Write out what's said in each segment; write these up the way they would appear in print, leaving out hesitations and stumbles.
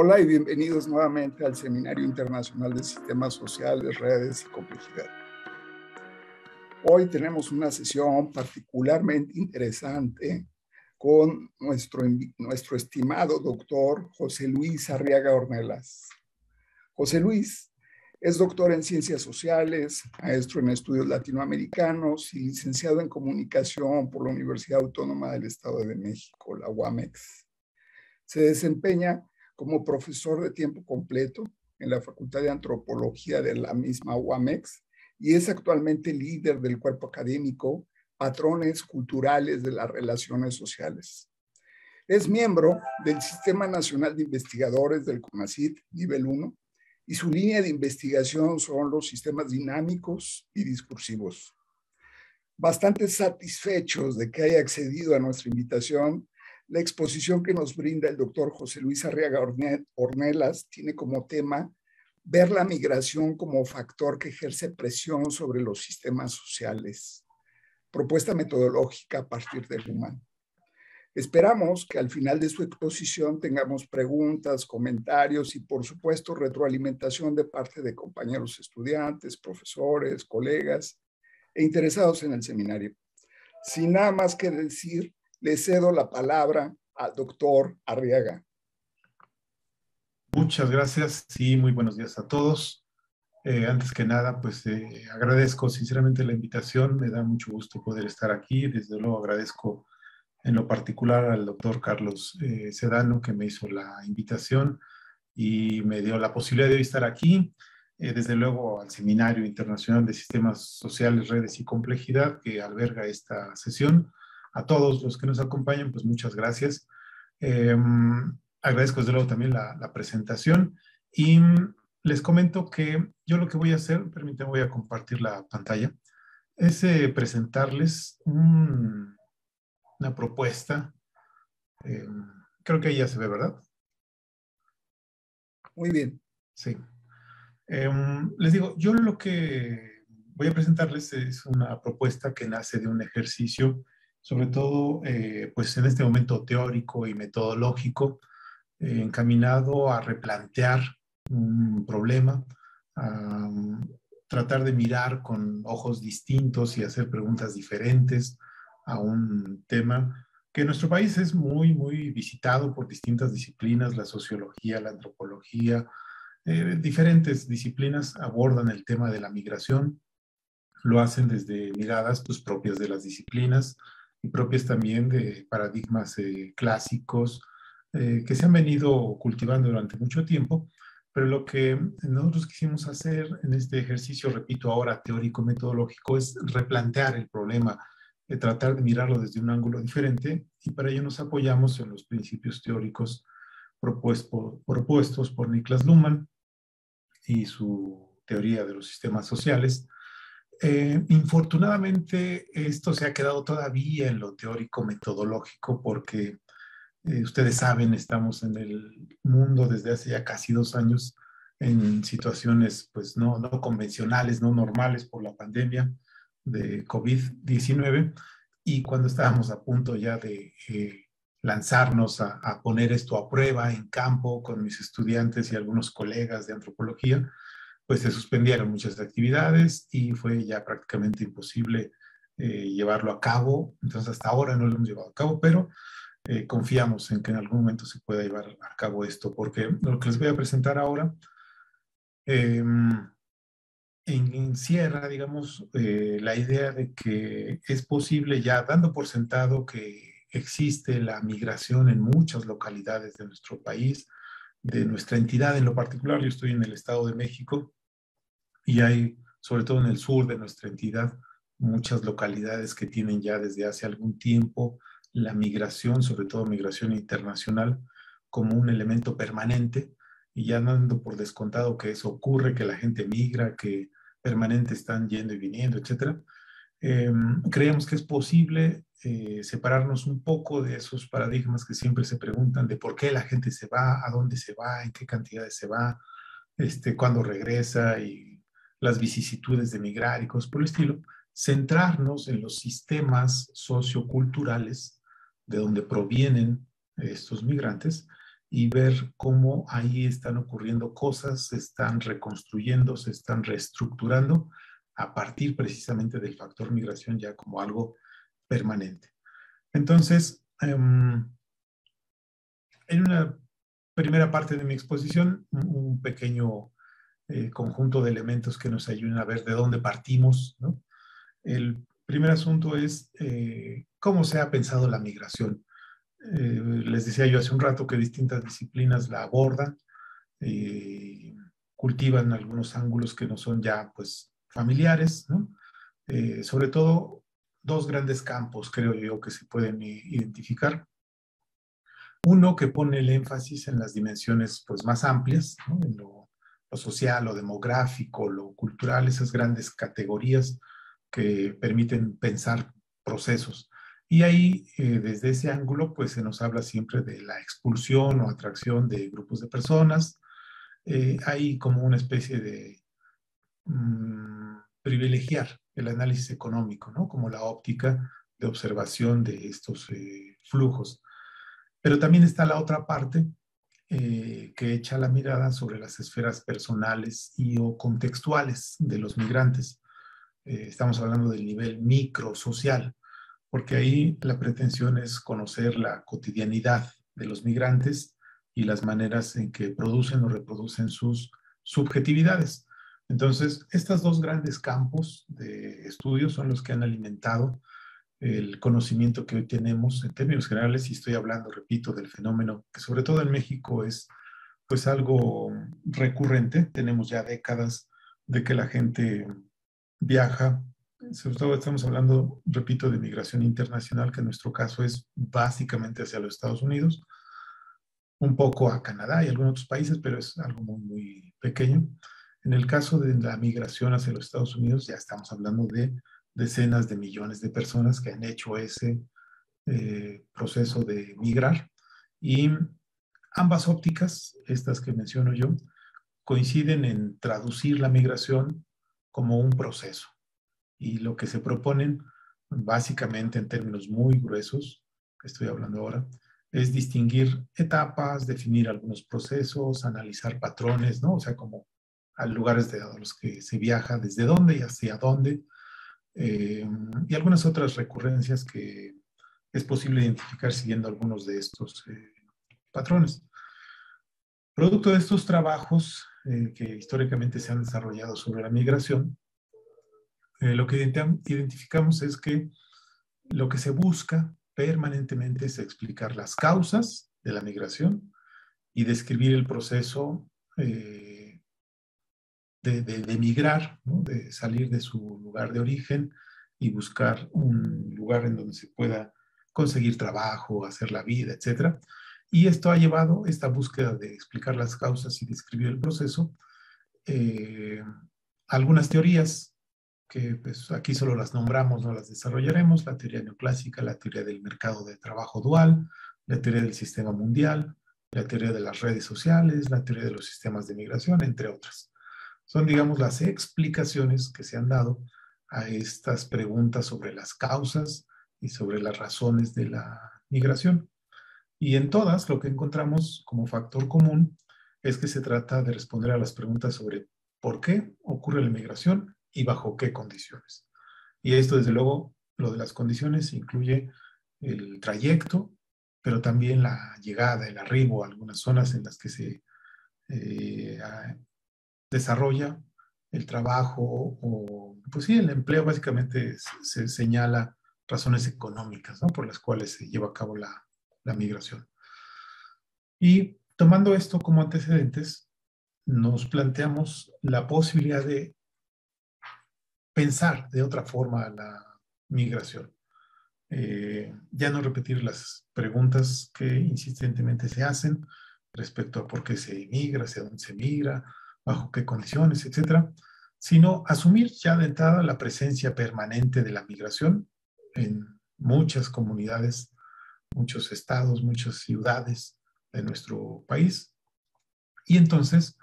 Hola y bienvenidos nuevamente al Seminario Internacional de Sistemas Sociales, Redes y Complejidad. Hoy tenemos una sesión particularmente interesante con nuestro estimado doctor José Luis Arriaga Ornelas. José Luis es doctor en Ciencias Sociales, maestro en Estudios Latinoamericanos y licenciado en Comunicación por la Universidad Autónoma del Estado de México, la UAMEX. Se desempeña como profesor de tiempo completo en la Facultad de Antropología de la misma UAMEX y es actualmente líder del cuerpo académico Patrones Culturales de las Relaciones Sociales. Es miembro del Sistema Nacional de Investigadores del CONACYT Nivel 1 y su línea de investigación son los sistemas dinámicos y discursivos. Bastante satisfechos de que haya accedido a nuestra invitación, la exposición que nos brinda el doctor José Luis Arriaga Ornelas tiene como tema ver la migración como factor que ejerce presión sobre los sistemas sociales. Propuesta metodológica a partir del humano. Esperamos que al final de su exposición tengamos preguntas, comentarios y por supuesto retroalimentación de parte de compañeros estudiantes, profesores, colegas e interesados en el seminario. Sin nada más que decir, le cedo la palabra al doctor Arriaga. Muchas gracias. Sí, muy buenos días a todos. Antes que nada, pues agradezco sinceramente la invitación. Me da mucho gusto poder estar aquí. Desde luego agradezco en lo particular al doctor Carlos Sedano, que me hizo la invitación y me dio la posibilidad de estar aquí. Desde luego al Seminario Internacional de Sistemas Sociales, Redes y Complejidad, que alberga esta sesión. A todos los que nos acompañan, pues muchas gracias. Agradezco desde luego también la presentación y les comento que yo lo que voy a hacer, permítanme, voy a compartir la pantalla, es presentarles una propuesta. Creo que ahí ya se ve, ¿verdad? Muy bien. Sí. Les digo, yo lo que voy a presentarles es una propuesta que nace de un ejercicio, sobre todo pues en este momento teórico y metodológico, encaminado a replantear un problema, a tratar de mirar con ojos distintos y hacer preguntas diferentes a un tema que en nuestro país es muy, muy visitado por distintas disciplinas, la sociología, la antropología, diferentes disciplinas abordan el tema de la migración, lo hacen desde miradas pues, propias de las disciplinas y propias también de paradigmas clásicos que se han venido cultivando durante mucho tiempo, pero lo que nosotros quisimos hacer en este ejercicio, repito ahora teórico-metodológico, es replantear el problema, tratar de mirarlo desde un ángulo diferente y para ello nos apoyamos en los principios teóricos propuestos por Niklas Luhmann y su teoría de los sistemas sociales. Infortunadamente, esto se ha quedado todavía en lo teórico metodológico porque ustedes saben, estamos en el mundo desde hace ya casi 2 años en situaciones pues no convencionales, no normales por la pandemia de COVID-19 y cuando estábamos a punto ya de lanzarnos a poner esto a prueba en campo con mis estudiantes y algunos colegas de antropología, pues se suspendieron muchas actividades y fue ya prácticamente imposible llevarlo a cabo. Entonces hasta ahora no lo hemos llevado a cabo, pero confiamos en que en algún momento se pueda llevar a cabo esto, porque lo que les voy a presentar ahora encierra, digamos, la idea de que es posible ya, dando por sentado que existe la migración en muchas localidades de nuestro país, de nuestra entidad en lo particular. Yo estoy en el Estado de México y hay, sobre todo en el sur de nuestra entidad, muchas localidades que tienen ya desde hace algún tiempo la migración, sobre todo migración internacional, como un elemento permanente, y ya dando por descontado que eso ocurre, que la gente migra, que permanente están yendo y viniendo, etcétera. Creemos que es posible separarnos un poco de esos paradigmas que siempre se preguntan de por qué la gente se va, a dónde se va, en qué cantidades se va, cuándo regresa y las vicisitudes de migrar y cosas por el estilo, centrarnos en los sistemas socioculturales de donde provienen estos migrantes y ver cómo ahí están ocurriendo cosas, se están reconstruyendo, se están reestructurando a partir precisamente del factor migración ya como algo permanente. Entonces, en una primera parte de mi exposición, un pequeño conjunto de elementos que nos ayuden a ver de dónde partimos, ¿no? El primer asunto es cómo se ha pensado la migración. Les decía yo hace un rato que distintas disciplinas la abordan, cultivan algunos ángulos que no son ya pues familiares, ¿no? Sobre todo dos grandes campos creo yo que se pueden identificar. Uno que pone el énfasis en las dimensiones pues más amplias, ¿no? En lo social, lo demográfico, lo cultural, esas grandes categorías que permiten pensar procesos. Y ahí, desde ese ángulo, pues se nos habla siempre de la expulsión o atracción de grupos de personas. Hay como una especie de privilegiar el análisis económico, ¿no? Como la óptica de observación de estos flujos. Pero también está la otra parte que echa la mirada sobre las esferas personales y o contextuales de los migrantes. Estamos hablando del nivel microsocial, porque ahí la pretensión es conocer la cotidianidad de los migrantes y las maneras en que producen o reproducen sus subjetividades. Entonces, estos dos grandes campos de estudio son los que han alimentado el conocimiento que hoy tenemos en términos generales, y estoy hablando, repito, del fenómeno que sobre todo en México es pues algo recurrente. Tenemos ya décadas de que la gente viaja, sobre todo estamos hablando, repito, de migración internacional, que en nuestro caso es básicamente hacia los Estados Unidos, un poco a Canadá y algunos otros países, pero es algo muy, muy pequeño. En el caso de la migración hacia los Estados Unidos, ya estamos hablando de decenas de millones de personas que han hecho ese proceso de migrar. Y ambas ópticas, estas que menciono yo, coinciden en traducir la migración como un proceso. Y lo que se proponen, básicamente en términos muy gruesos, que estoy hablando ahora, es distinguir etapas, definir algunos procesos, analizar patrones, ¿no? O sea, como a lugares a los que se viaja, desde dónde y hacia dónde, y algunas otras recurrencias que es posible identificar siguiendo algunos de estos patrones. Producto de estos trabajos que históricamente se han desarrollado sobre la migración, lo que identificamos es que lo que se busca permanentemente es explicar las causas de la migración y describir el proceso de migrar, ¿no? De salir de su lugar de origen y buscar un lugar en donde se pueda conseguir trabajo, hacer la vida, etc. Y esto ha llevado, esta búsqueda de explicar las causas y describir el proceso, algunas teorías que pues, aquí solo las nombramos, no las desarrollaremos: la teoría neoclásica, la teoría del mercado de trabajo dual, la teoría del sistema mundial, la teoría de las redes sociales, la teoría de los sistemas de migración, entre otras. Son, digamos, las explicaciones que se han dado a estas preguntas sobre las causas y sobre las razones de la migración. Y en todas lo que encontramos como factor común es que se trata de responder a las preguntas sobre por qué ocurre la migración y bajo qué condiciones. Y esto, desde luego, lo de las condiciones incluye el trayecto, pero también la llegada, el arribo a algunas zonas en las que se desarrolla el trabajo o, pues sí, el empleo. Básicamente se señala razones económicas, ¿no? Por las cuales se lleva a cabo la migración. Y tomando esto como antecedentes, nos planteamos la posibilidad de pensar de otra forma la migración. Ya no repetir las preguntas que insistentemente se hacen respecto a por qué se migra, hacia dónde se migra, bajo qué condiciones, etcétera, sino asumir ya de entrada la presencia permanente de la migración en muchas comunidades, muchos estados, muchas ciudades de nuestro país. Y entonces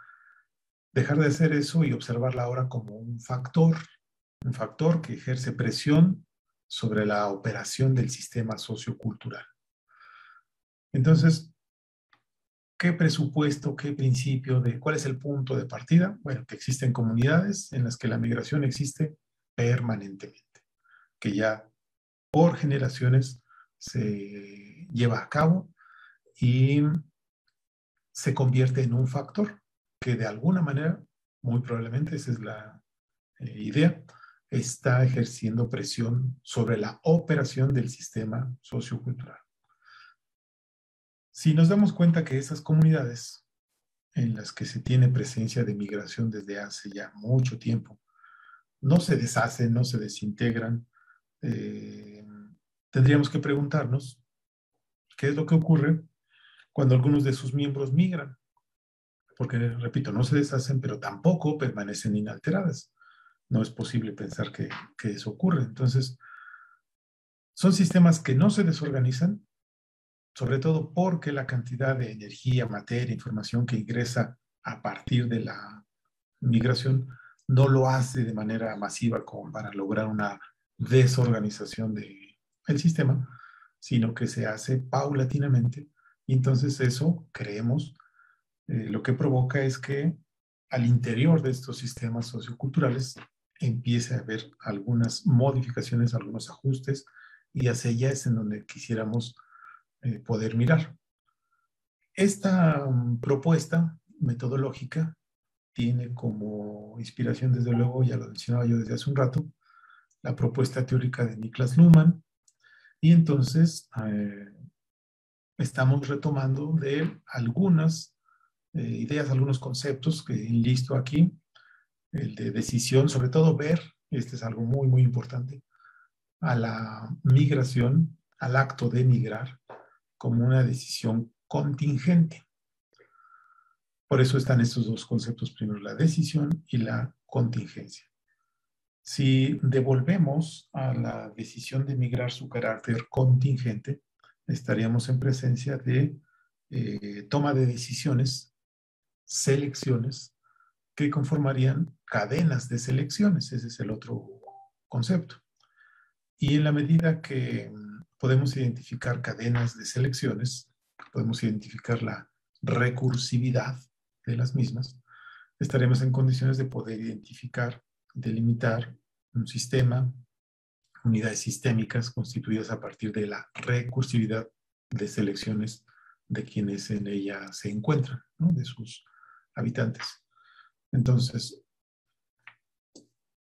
dejar de hacer eso y observarla ahora como un factor que ejerce presión sobre la operación del sistema sociocultural. Entonces, ¿Qué presupuesto, qué principio, cuál es el punto de partida? Bueno, que existen comunidades en las que la migración existe permanentemente, que ya por generaciones se lleva a cabo y se convierte en un factor que de alguna manera, muy probablemente, esa es la idea, está ejerciendo presión sobre la operación del sistema sociocultural. Si nos damos cuenta que esas comunidades en las que se tiene presencia de migración desde hace ya mucho tiempo no se deshacen, no se desintegran, tendríamos que preguntarnos qué es lo que ocurre cuando algunos de sus miembros migran, porque, repito, no se deshacen, pero tampoco permanecen inalteradas. No es posible pensar que eso ocurre. Entonces, son sistemas que no se desorganizan, sobre todo porque la cantidad de energía, materia, información que ingresa a partir de la migración no lo hace de manera masiva como para lograr una desorganización del sistema, sino que se hace paulatinamente. Y entonces eso, creemos, lo que provoca es que al interior de estos sistemas socioculturales empiece a haber algunas modificaciones, algunos ajustes, y hacia allá es en donde quisiéramos poder mirar. Esta propuesta metodológica tiene como inspiración, desde luego, ya lo mencionaba yo desde hace un rato, la propuesta teórica de Niklas Luhmann, y entonces estamos retomando de él algunas ideas, algunos conceptos que enlisto aquí, el de decisión, sobre todo ver, este es algo muy, muy importante, a la migración, al acto de migrar, como una decisión contingente. Por eso están estos dos conceptos, primero la decisión y la contingencia. Si devolvemos a la decisión de migrar su carácter contingente, estaríamos en presencia de toma de decisiones, selecciones, que conformarían cadenas de selecciones. Ese es el otro concepto. Y en la medida que podemos identificar cadenas de selecciones, podemos identificar la recursividad de las mismas, estaremos en condiciones de poder identificar, delimitar un sistema, unidades sistémicas constituidas a partir de la recursividad de selecciones de quienes en ella se encuentran, ¿no? De sus habitantes. Entonces,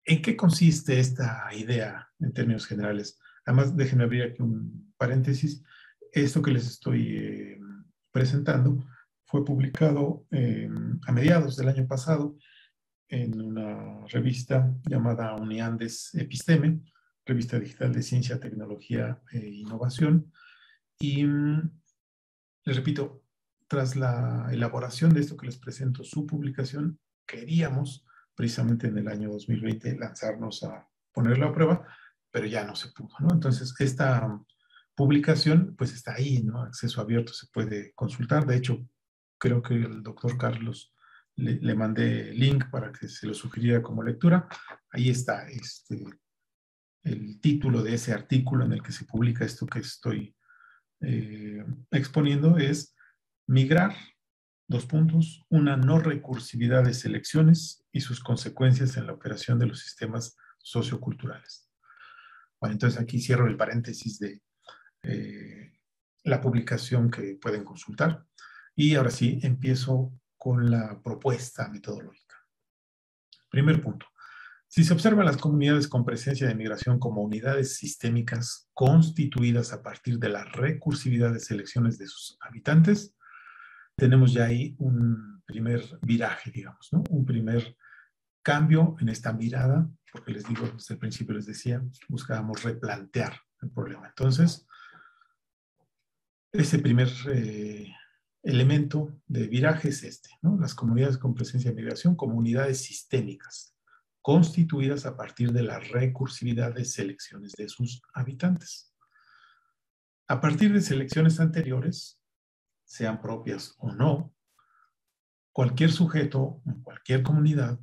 ¿en qué consiste esta idea en términos generales? Además, déjenme abrir aquí un paréntesis. Esto que les estoy presentando fue publicado a mediados del año pasado en una revista llamada Uniandes Episteme, revista digital de ciencia, tecnología e innovación. Y les repito, tras la elaboración de esto que les presento, su publicación, queríamos precisamente en el año 2020 lanzarnos a ponerlo a prueba, pero ya no se pudo, ¿no? Entonces, esta publicación pues está ahí, ¿no? Acceso abierto, se puede consultar. De hecho, creo que el doctor Carlos le mandé link para que se lo sugiriera como lectura. Ahí está el título de ese artículo en el que se publica esto que estoy exponiendo, es Migrar, una no recursividad de selecciones y sus consecuencias en la operación de los sistemas socioculturales. Bueno, entonces aquí cierro el paréntesis de la publicación que pueden consultar. Y ahora sí, empiezo con la propuesta metodológica. Primer punto. Si se observan las comunidades con presencia de migración como unidades sistémicas constituidas a partir de la recursividad de selecciones de sus habitantes, tenemos ya ahí un primer viraje, digamos, ¿no? Un primer cambio en esta mirada, porque les digo, desde el principio les decía, buscábamos replantear el problema. Entonces, ese primer elemento de viraje es este, ¿no? Las comunidades con presencia de migración como unidades sistémicas, constituidas a partir de la recursividad de selecciones de sus habitantes. A partir de selecciones anteriores, sean propias o no, cualquier sujeto, cualquier comunidad,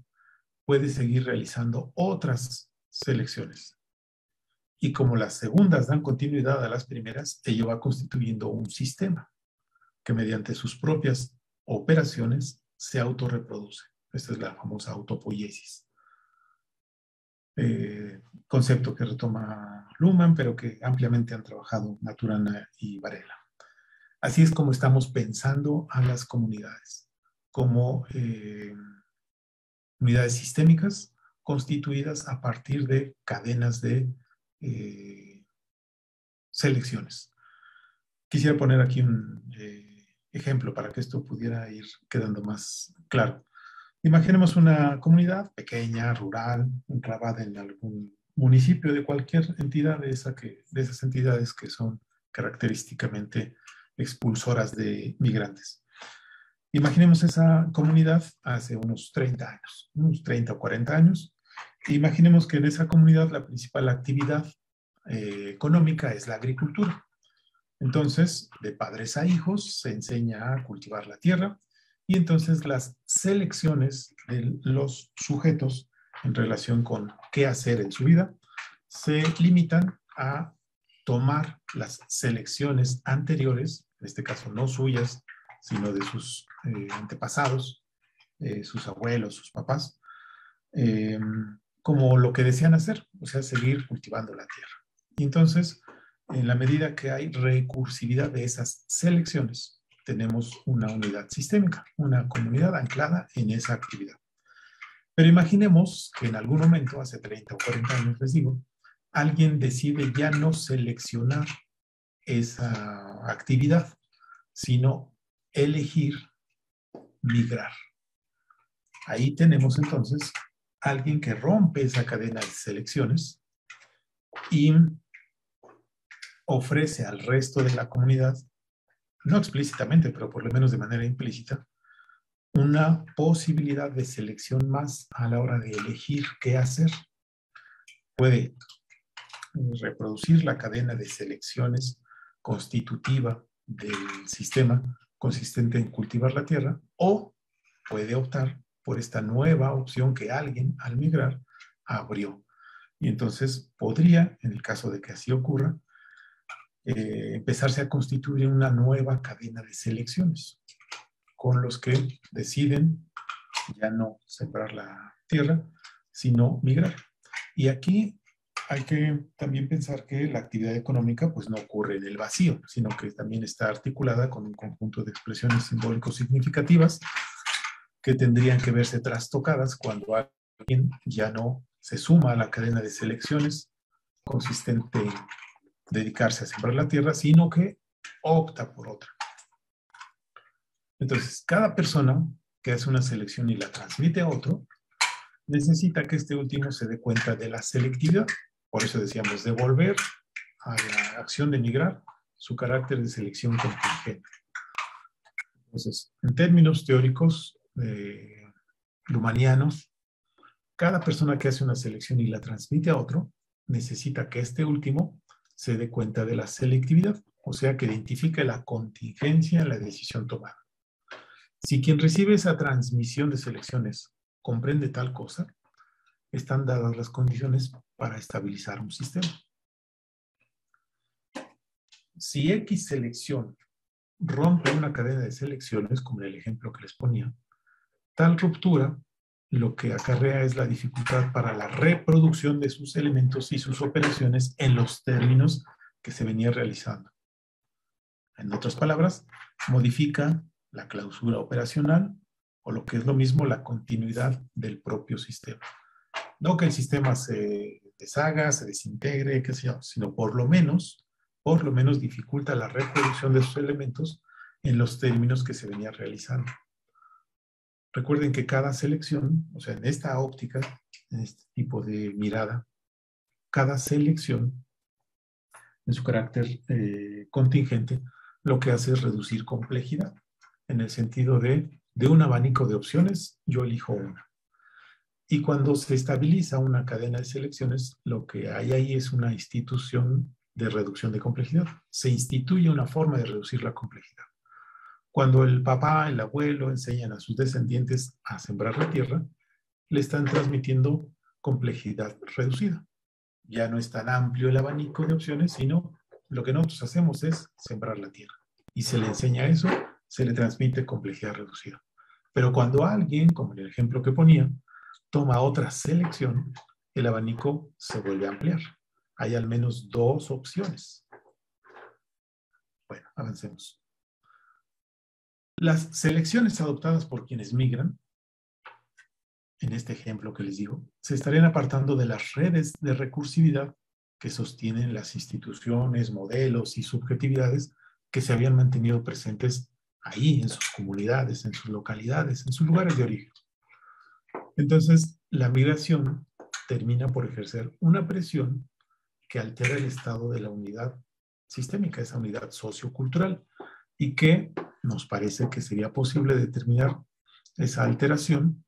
puede seguir realizando otras selecciones. Y como las segundas dan continuidad a las primeras, ello va constituyendo un sistema. que mediante sus propias operaciones se autorreproduce. Esta es la famosa autopoiesis. Concepto que retoma Luhmann, pero que ampliamente han trabajado Maturana y Varela. Así es como estamos pensando a las comunidades, como unidades sistémicas constituidas a partir de cadenas de selecciones. Quisiera poner aquí un ejemplo para que esto pudiera ir quedando más claro. Imaginemos una comunidad pequeña, rural, enclavada en algún municipio de cualquier entidad de esas entidades que son característicamente expulsoras de migrantes. Imaginemos esa comunidad hace unos 30 años, unos 30 o 40 años. Imaginemos que en esa comunidad la principal actividad económica es la agricultura. Entonces, de padres a hijos se enseña a cultivar la tierra y entonces las selecciones de los sujetos en relación con qué hacer en su vida se limitan a tomar las selecciones anteriores, en este caso no suyas, sino de sus antepasados, sus abuelos, sus papás, como lo que desean hacer, o sea, seguir cultivando la tierra. Y entonces, en la medida que hay recursividad de esas selecciones, tenemos una unidad sistémica, una comunidad anclada en esa actividad. Pero imaginemos que en algún momento, hace 30 o 40 años, les digo, alguien decide ya no seleccionar esa actividad, sino elegir migrar. Ahí tenemos entonces alguien que rompe esa cadena de selecciones y ofrece al resto de la comunidad, no explícitamente, pero por lo menos de manera implícita, una posibilidad de selección más a la hora de elegir qué hacer. Puede reproducir la cadena de selecciones constitutiva del sistema consistente en cultivar la tierra, o puede optar por esta nueva opción que alguien al migrar abrió. Y entonces podría, en el caso de que así ocurra, empezarse a constituir una nueva cadena de selecciones con los que deciden ya no sembrar la tierra, sino migrar. Y aquí hay que también pensar que la actividad económica pues no ocurre en el vacío, sino que también está articulada con un conjunto de expresiones simbólicos significativas que tendrían que verse trastocadas cuando alguien ya no se suma a la cadena de selecciones consistente en dedicarse a sembrar la tierra, sino que opta por otra. Entonces, cada persona que hace una selección y la transmite a otro, necesita que este último se dé cuenta de la selectividad. Por eso decíamos devolver a la acción de migrar su carácter de selección contingente. Entonces, en términos teóricos lumanianos, cada persona que hace una selección y la transmite a otro, necesita que este último se dé cuenta de la selectividad, o sea, que identifique la contingencia en la decisión tomada. Si quien recibe esa transmisión de selecciones comprende tal cosa, están dadas las condiciones para estabilizar un sistema. Si X selección rompe una cadena de selecciones, como en el ejemplo que les ponía, tal ruptura lo que acarrea es la dificultad para la reproducción de sus elementos y sus operaciones en los términos que se venía realizando. En otras palabras, modifica la clausura operacional o lo que es lo mismo la continuidad del propio sistema. No que el sistema se deshaga, se desintegre, qué sé yo, sino por lo menos dificulta la reproducción de sus elementos en los términos que se venía realizando. Recuerden que cada selección, o sea, en esta óptica, en este tipo de mirada, cada selección, en su carácter contingente, lo que hace es reducir complejidad, en el sentido de un abanico de opciones, yo elijo una. Y cuando se estabiliza una cadena de selecciones, lo que hay ahí es una institución de reducción de complejidad. Se instituye una forma de reducir la complejidad. Cuando el papá, el abuelo enseñan a sus descendientes a sembrar la tierra, le están transmitiendo complejidad reducida. Ya no es tan amplio el abanico de opciones, sino lo que nosotros hacemos es sembrar la tierra. Y se le enseña eso se le transmite complejidad reducida. Pero cuando alguien, como en el ejemplo que ponía, toma otra selección, el abanico se vuelve a ampliar. Hay al menos dos opciones. Bueno, avancemos. Las selecciones adoptadas por quienes migran, en este ejemplo que les digo, se estarían apartando de las redes de recursividad que sostienen las instituciones, modelos y subjetividades que se habían mantenido presentes ahí, en sus comunidades, en sus localidades, en sus lugares de origen. Entonces, la migración termina por ejercer una presión que altera el estado de la unidad sistémica, esa unidad sociocultural, y que nos parece que sería posible determinar esa alteración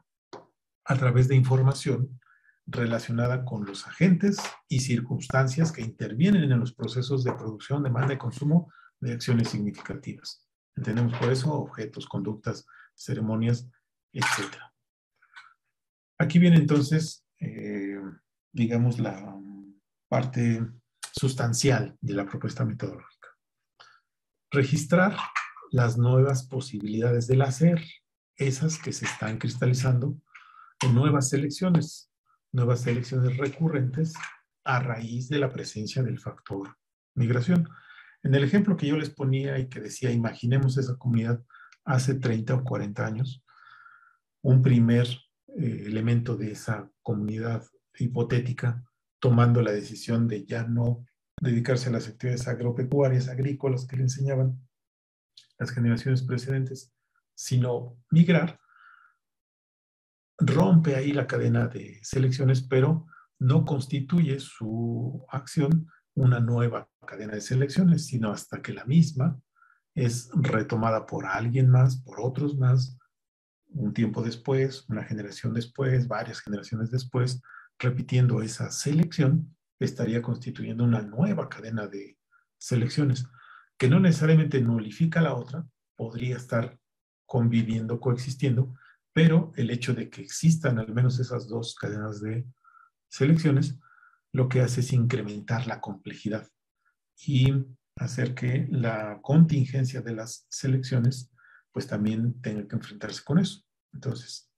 a través de información relacionada con los agentes y circunstancias que intervienen en los procesos de producción, demanda y consumo de acciones significativas. Entendemos por eso objetos, conductas, ceremonias, etc. Aquí viene entonces, digamos, la parte sustancial de la propuesta metodológica. Registrar las nuevas posibilidades del hacer, esas que se están cristalizando en nuevas selecciones recurrentes a raíz de la presencia del factor migración. En el ejemplo que yo les ponía y que decía, imaginemos esa comunidad hace 30 o 40 años, un primer elemento de esa comunidad hipotética tomando la decisión de ya no dedicarse a las actividades agropecuarias, agrícolas que le enseñaban las generaciones precedentes, sino migrar, rompe ahí la cadena de selecciones, pero no constituye su acción una nueva cadena de selecciones, sino hasta que la misma es retomada por alguien más, por otros más, un tiempo después, una generación después, varias generaciones después, repitiendo esa selección, estaría constituyendo una nueva cadena de selecciones, que no necesariamente nulifica la otra, podría estar conviviendo, coexistiendo, pero el hecho de que existan al menos esas dos cadenas de selecciones, lo que hace es incrementar la complejidad y hacer que la contingencia de las selecciones pues también tenga que enfrentarse con eso. Entonces,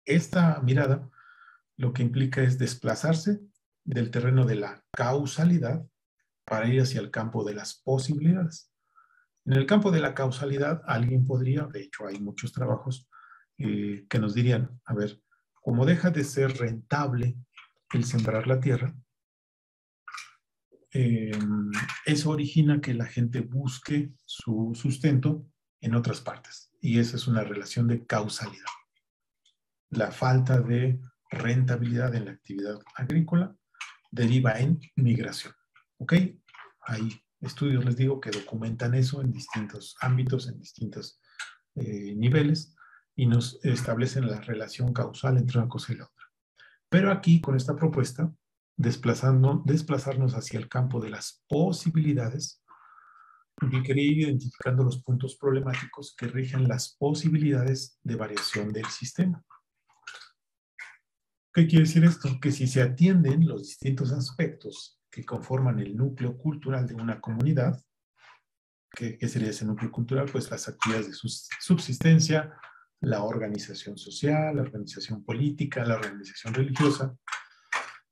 esta mirada lo que implica es desplazarse del terreno de la causalidad para ir hacia el campo de las posibilidades. En el campo de la causalidad, alguien podría, de hecho hay muchos trabajos que nos dirían, a ver, como deja de ser rentable el sembrar la tierra, eso origina que la gente busque su sustento en otras partes. Y esa es una relación de causalidad. La falta de rentabilidad en la actividad agrícola deriva en migración. ¿Ok? Hay estudios, les digo, que documentan eso en distintos ámbitos, en distintos niveles, y nos establecen la relación causal entre una cosa y la otra. Pero aquí, con esta propuesta, desplazarnos hacia el campo de las posibilidades, implicaría ir identificando los puntos problemáticos que rigen las posibilidades de variación del sistema. ¿Qué quiere decir esto? Que si se atienden los distintos aspectos que conforman el núcleo cultural de una comunidad, ¿qué sería ese núcleo cultural? Pues las actividades de subsistencia, la organización social, la organización política, la organización religiosa,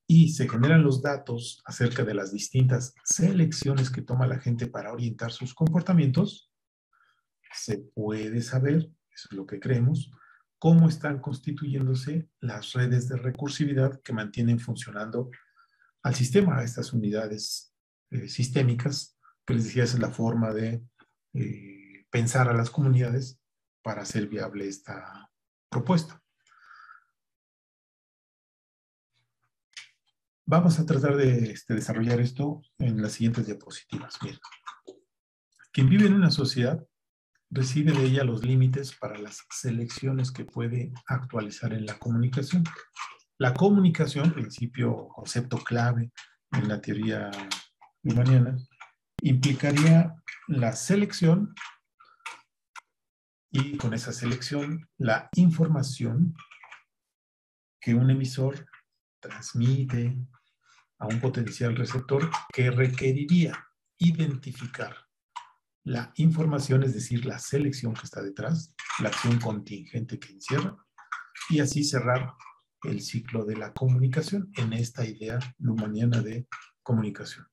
y se generan los datos acerca de las distintas selecciones que toma la gente para orientar sus comportamientos, se puede saber, eso es lo que creemos, cómo están constituyéndose las redes de recursividad que mantienen funcionando al sistema, a estas unidades sistémicas, que les decía, esa es la forma de pensar a las comunidades para hacer viable esta propuesta. Vamos a tratar de desarrollar esto en las siguientes diapositivas. Miren. Quien vive en una sociedad recibe de ella los límites para las selecciones que puede actualizar en la comunicación. La comunicación, principio, concepto clave en la teoría humaniana, implicaría la selección y con esa selección la información que un emisor transmite a un potencial receptor que requeriría identificar la información, es decir, la selección que está detrás, la acción contingente que encierra, y así cerrar el ciclo de la comunicación en esta idea lumaniana de comunicación.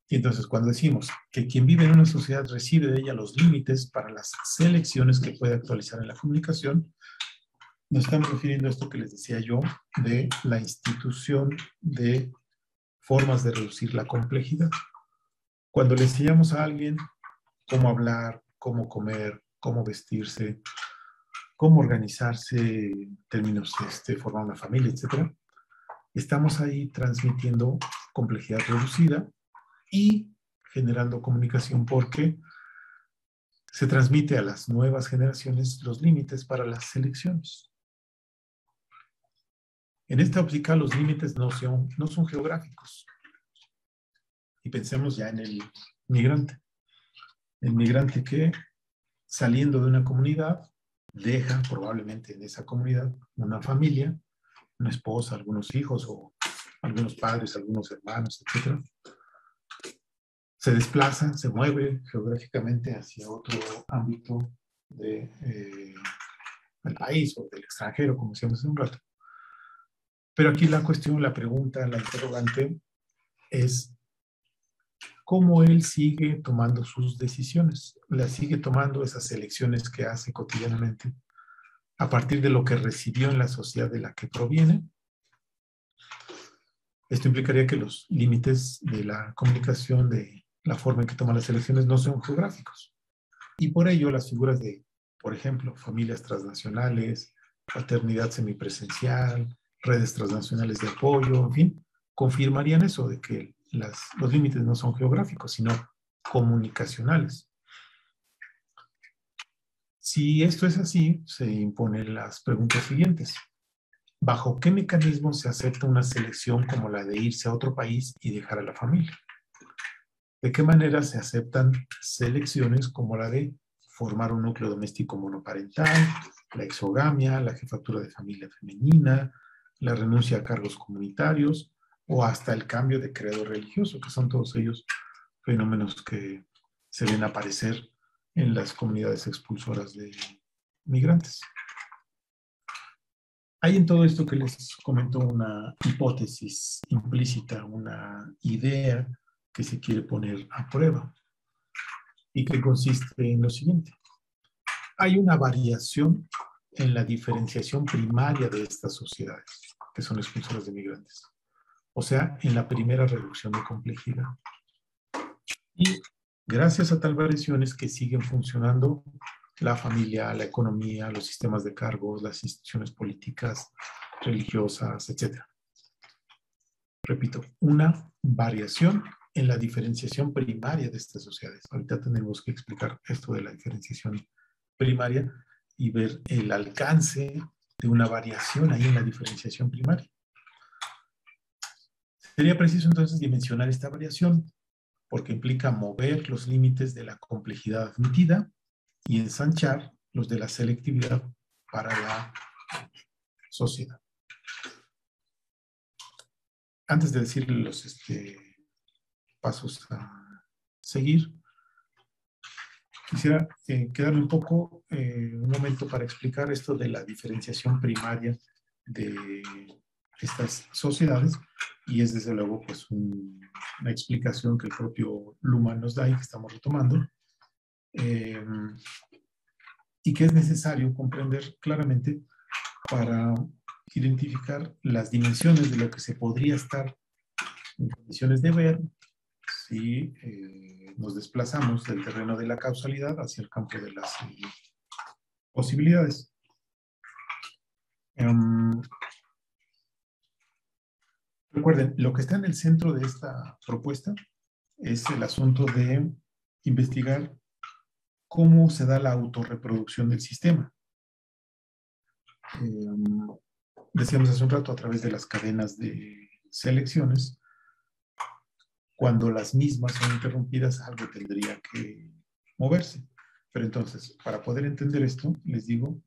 Y entonces, cuando decimos que quien vive en una sociedad recibe de ella los límites para las selecciones que puede actualizar en la comunicación, nos estamos refiriendo a esto que les decía yo de la institución de formas de reducir la complejidad. Cuando le enseñamos a alguien cómo hablar, cómo comer, cómo vestirse, cómo organizarse en términos de formar una familia, etc., estamos ahí transmitiendo complejidad reducida y generando comunicación porque se transmite a las nuevas generaciones los límites para las selecciones. En esta óptica, los límites no son geográficos. Y pensemos ya en el migrante. El migrante que, saliendo de una comunidad, deja probablemente en esa comunidad una familia, una esposa, algunos hijos o algunos padres, algunos hermanos, etc. Se desplaza, se mueve geográficamente hacia otro ámbito del país o del extranjero, como decíamos hace un rato. Pero aquí la cuestión, la pregunta, la interrogante es cómo él sigue tomando sus decisiones, las sigue tomando esas elecciones que hace cotidianamente a partir de lo que recibió en la sociedad de la que proviene. Esto implicaría que los límites de la comunicación, de la forma en que toma las elecciones, no son geográficos. Y por ello las figuras de, por ejemplo, familias transnacionales, paternidad semipresencial, redes transnacionales de apoyo, en fin, confirmarían eso de que los límites no son geográficos, sino comunicacionales. Si esto es así, se imponen las preguntas siguientes. ¿Bajo qué mecanismo se acepta una selección como la de irse a otro país y dejar a la familia? ¿De qué manera se aceptan selecciones como la de formar un núcleo doméstico monoparental, la exogamia, la jefatura de familia femenina, la renuncia a cargos comunitarios o hasta el cambio de credo religioso, que son todos ellos fenómenos que se ven aparecer en las comunidades expulsoras de migrantes? Hay en todo esto que les comento una hipótesis implícita, una idea que se quiere poner a prueba y que consiste en lo siguiente. Hay una variación en la diferenciación primaria de estas sociedades, que son expulsoras de migrantes. O sea, en la primera reducción de complejidad. Y gracias a tal variación es que siguen funcionando la familia, la economía, los sistemas de cargos, las instituciones políticas, religiosas, etc. Repito, una variación en la diferenciación primaria de estas sociedades. Ahorita tenemos que explicar esto de la diferenciación primaria y ver el alcance de una variación ahí en la diferenciación primaria. Sería preciso entonces dimensionar esta variación porque implica mover los límites de la complejidad admitida y ensanchar los de la selectividad para la sociedad. Antes de decir los pasos a seguir, quisiera quedarme un momento para explicar esto de la diferenciación primaria de estas sociedades, y es desde luego pues una explicación que el propio Luhmann nos da y que estamos retomando, y que es necesario comprender claramente para identificar las dimensiones de lo que se podría estar en condiciones de ver si nos desplazamos del terreno de la causalidad hacia el campo de las posibilidades. Recuerden, lo que está en el centro de esta propuesta es el asunto de investigar cómo se da la autorreproducción del sistema. Decíamos hace un rato, a través de las cadenas de selecciones, cuando las mismas son interrumpidas, algo tendría que moverse. Pero entonces, para poder entender esto, les digo,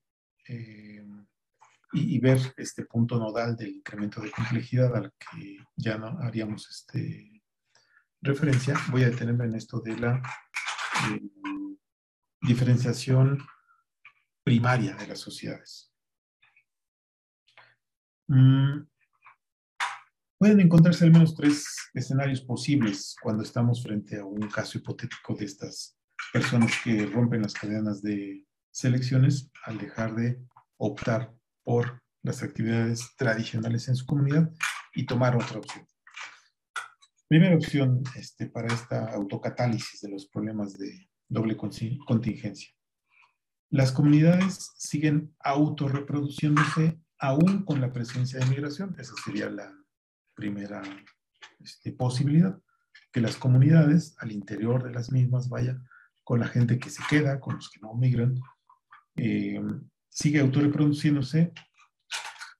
y ver este punto nodal del incremento de complejidad al que ya no haríamos referencia, voy a detenerme en esto de la diferenciación primaria de las sociedades. Pueden encontrarse al menos 3 escenarios posibles cuando estamos frente a un caso hipotético de estas personas que rompen las cadenas de selecciones al dejar de optar por las actividades tradicionales en su comunidad y tomar otra opción. Primera opción para esta autocatálisis de los problemas de doble contingencia. Las comunidades siguen autorreproduciéndose aún con la presencia de migración. Esa sería la primera posibilidad, que las comunidades al interior de las mismas, vaya, con la gente que se queda, con los que no migran, sigue autorreproduciéndose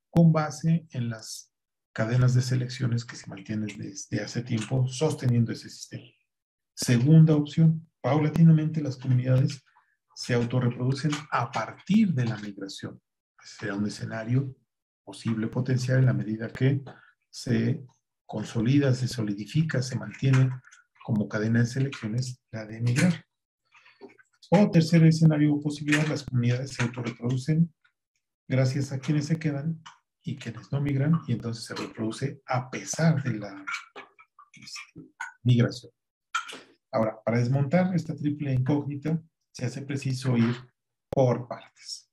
con base en las cadenas de selecciones que se mantienen desde hace tiempo sosteniendo ese sistema. Segunda opción, paulatinamente las comunidades se autorreproducen a partir de la migración. Será un escenario posible potencial en la medida que se consolida, se solidifica, se mantiene como cadena de selecciones la de emigrar. O tercer escenario o posibilidad, las comunidades se autorreproducen gracias a quienes se quedan y quienes no migran, y entonces se reproduce a pesar de la migración. Ahora, para desmontar esta triple incógnita, se hace preciso ir por partes.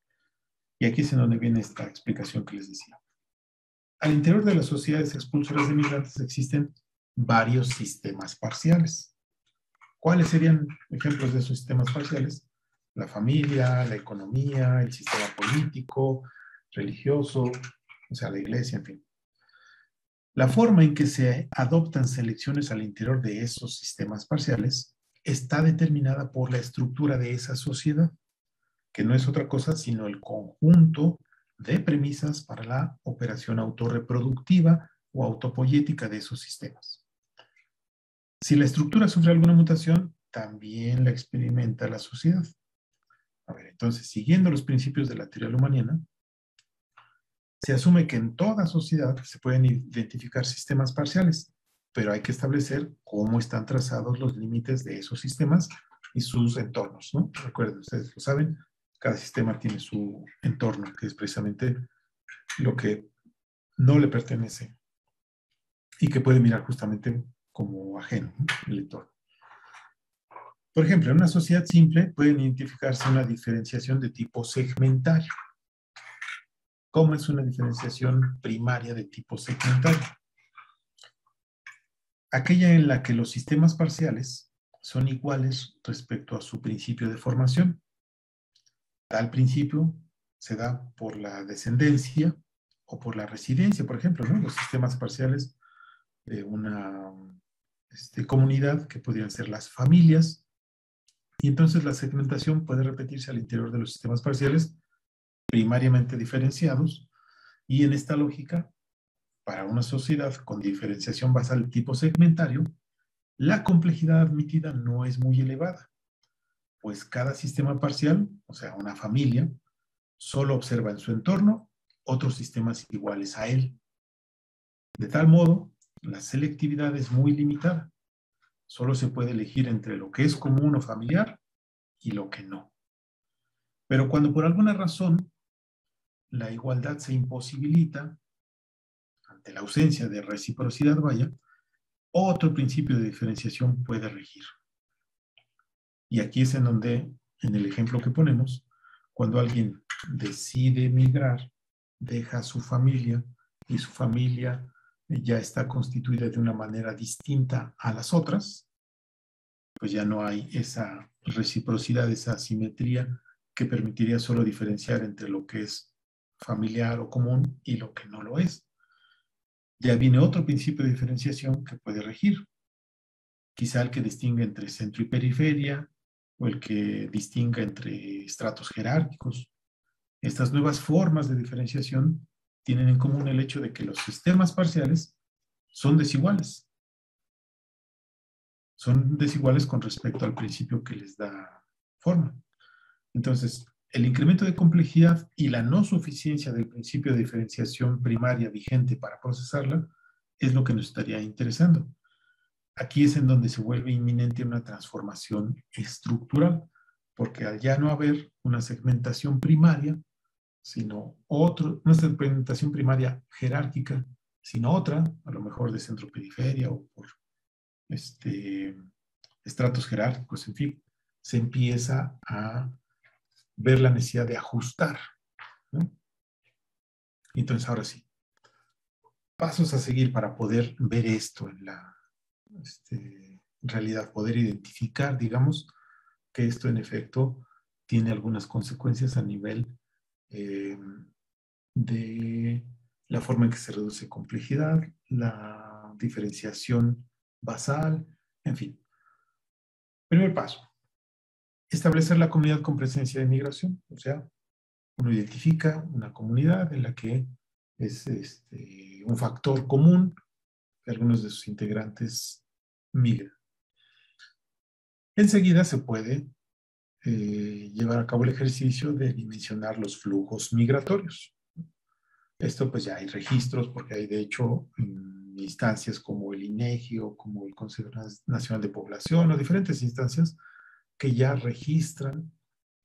Y aquí es en donde viene esta explicación que les decía. Al interior de las sociedades expulsoras de migrantes existen varios sistemas parciales. ¿Cuáles serían ejemplos de esos sistemas parciales? La familia, la economía, el sistema político, religioso, o sea, la iglesia, en fin. La forma en que se adoptan selecciones al interior de esos sistemas parciales está determinada por la estructura de esa sociedad, que no es otra cosa sino el conjunto de premisas para la operación autorreproductiva o autopoyética de esos sistemas. Si la estructura sufre alguna mutación, también la experimenta la sociedad. A ver, entonces, siguiendo los principios de la teoría lumaniana, se asume que en toda sociedad se pueden identificar sistemas parciales, pero hay que establecer cómo están trazados los límites de esos sistemas y sus entornos, ¿no? Recuerden, ustedes lo saben, cada sistema tiene su entorno, que es precisamente lo que no le pertenece y que puede mirar justamente como ajeno, ¿no? El entorno. Por ejemplo, en una sociedad simple pueden identificarse una diferenciación de tipo segmentario. ¿Cómo es una diferenciación primaria de tipo segmentario? Aquella en la que los sistemas parciales son iguales respecto a su principio de formación. Tal principio se da por la descendencia o por la residencia, por ejemplo, ¿no? Los sistemas parciales de una comunidad, que podrían ser las familias, y entonces la segmentación puede repetirse al interior de los sistemas parciales primariamente diferenciados, y en esta lógica, para una sociedad con diferenciación basal de tipo segmentario, la complejidad admitida no es muy elevada, pues cada sistema parcial, o sea, una familia, solo observa en su entorno otros sistemas iguales a él. De tal modo, la selectividad es muy limitada. Solo se puede elegir entre lo que es común o familiar y lo que no. Pero cuando por alguna razón la igualdad se imposibilita, ante la ausencia de reciprocidad, vaya, otro principio de diferenciación puede regir. Y aquí es en donde, en el ejemplo que ponemos, cuando alguien decide emigrar, deja a su familia y su familia ya está constituida de una manera distinta a las otras, pues ya no hay esa reciprocidad, esa asimetría que permitiría solo diferenciar entre lo que es familiar o común y lo que no lo es. Ya viene otro principio de diferenciación que puede regir. Quizá el que distingue entre centro y periferia, o el que distinga entre estratos jerárquicos. Estas nuevas formas de diferenciación tienen en común el hecho de que los sistemas parciales son desiguales. Son desiguales con respecto al principio que les da forma. Entonces, el incremento de complejidad y la no suficiencia del principio de diferenciación primaria vigente para procesarla es lo que nos estaría interesando. aquí es en donde se vuelve inminente una transformación estructural, porque al ya no haber una segmentación primaria, sino una segmentación primaria jerárquica, sino otra, a lo mejor de centro-periferia o por estratos jerárquicos, en fin, se empieza a ver la necesidad de ajustar, ¿no? Entonces, ahora sí, pasos a seguir para poder ver esto en la realidad, poder identificar, digamos, que esto en efecto tiene algunas consecuencias a nivel de la forma en que se reduce complejidad, la diferenciación basal, en fin. Primer paso, establecer la comunidad con presencia de migración, o sea, uno identifica una comunidad en la que es un factor común que algunos de sus integrantes migran. Enseguida se puede llevar a cabo el ejercicio de dimensionar los flujos migratorios. Esto pues ya hay registros porque hay de hecho instancias como el INEGI o como el Consejo Nacional de Población o diferentes instancias que ya registran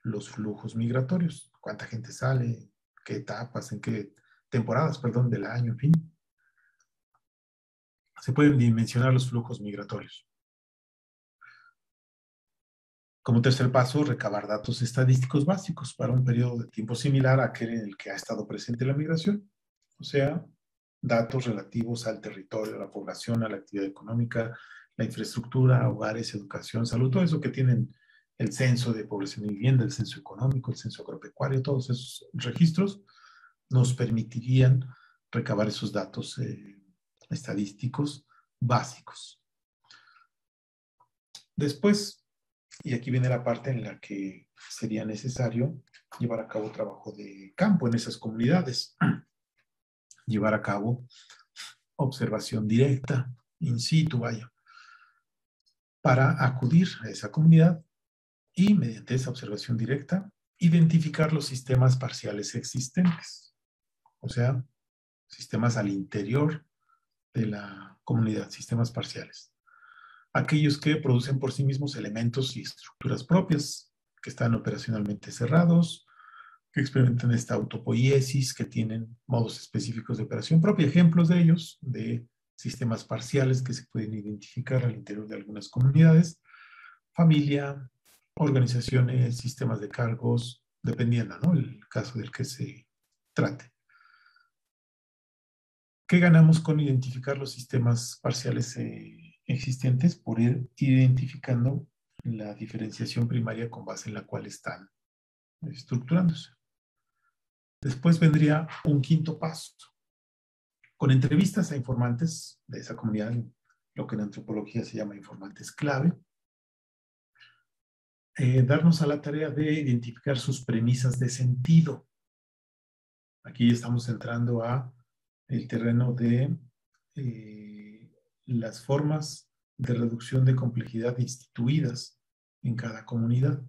los flujos migratorios. Cuánta gente sale, qué etapas, en qué temporadas, perdón, del año, en fin. Se pueden dimensionar los flujos migratorios. Como tercer paso, recabar datos estadísticos básicos para un periodo de tiempo similar a aquel en el que ha estado presente la migración. O sea, datos relativos al territorio, a la población, a la actividad económica, la infraestructura, hogares, educación, salud, todo eso que tienen el censo de población y vivienda, el censo económico, el censo agropecuario, todos esos registros nos permitirían recabar esos datos estadísticos básicos. Después, y aquí viene la parte en la que sería necesario llevar a cabo trabajo de campo en esas comunidades, llevar a cabo observación directa, in situ, vaya, para acudir a esa comunidad y mediante esa observación directa identificar los sistemas parciales existentes, o sea, sistemas al interior de la comunidad, sistemas parciales. Aquellos que producen por sí mismos elementos y estructuras propias, que están operacionalmente cerrados, que experimentan esta autopoiesis, que tienen modos específicos de operación propia. Ejemplos de ellos, de sistemas parciales que se pueden identificar al interior de algunas comunidades, familia, organizaciones, sistemas de cargos, dependiendo, ¿no?, el caso del que se trate. ¿Qué ganamos con identificar los sistemas parciales existentes? Por ir identificando la diferenciación primaria con base en la cual están estructurándose. Después vendría un quinto paso, con entrevistas a informantes de esa comunidad, lo que en antropología se llama informantes clave, darnos a la tarea de identificar sus premisas de sentido. Aquí estamos entrando a el terreno de las formas de reducción de complejidad instituidas en cada comunidad.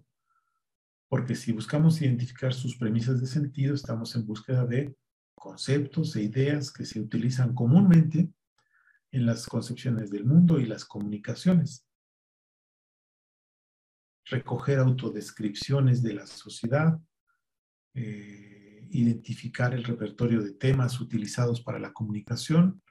Porque si buscamos identificar sus premisas de sentido, estamos en búsqueda de conceptos e ideas que se utilizan comúnmente en las concepciones del mundo y las comunicaciones. Recoger autodescripciones de la sociedad, identificar el repertorio de temas utilizados para la comunicación,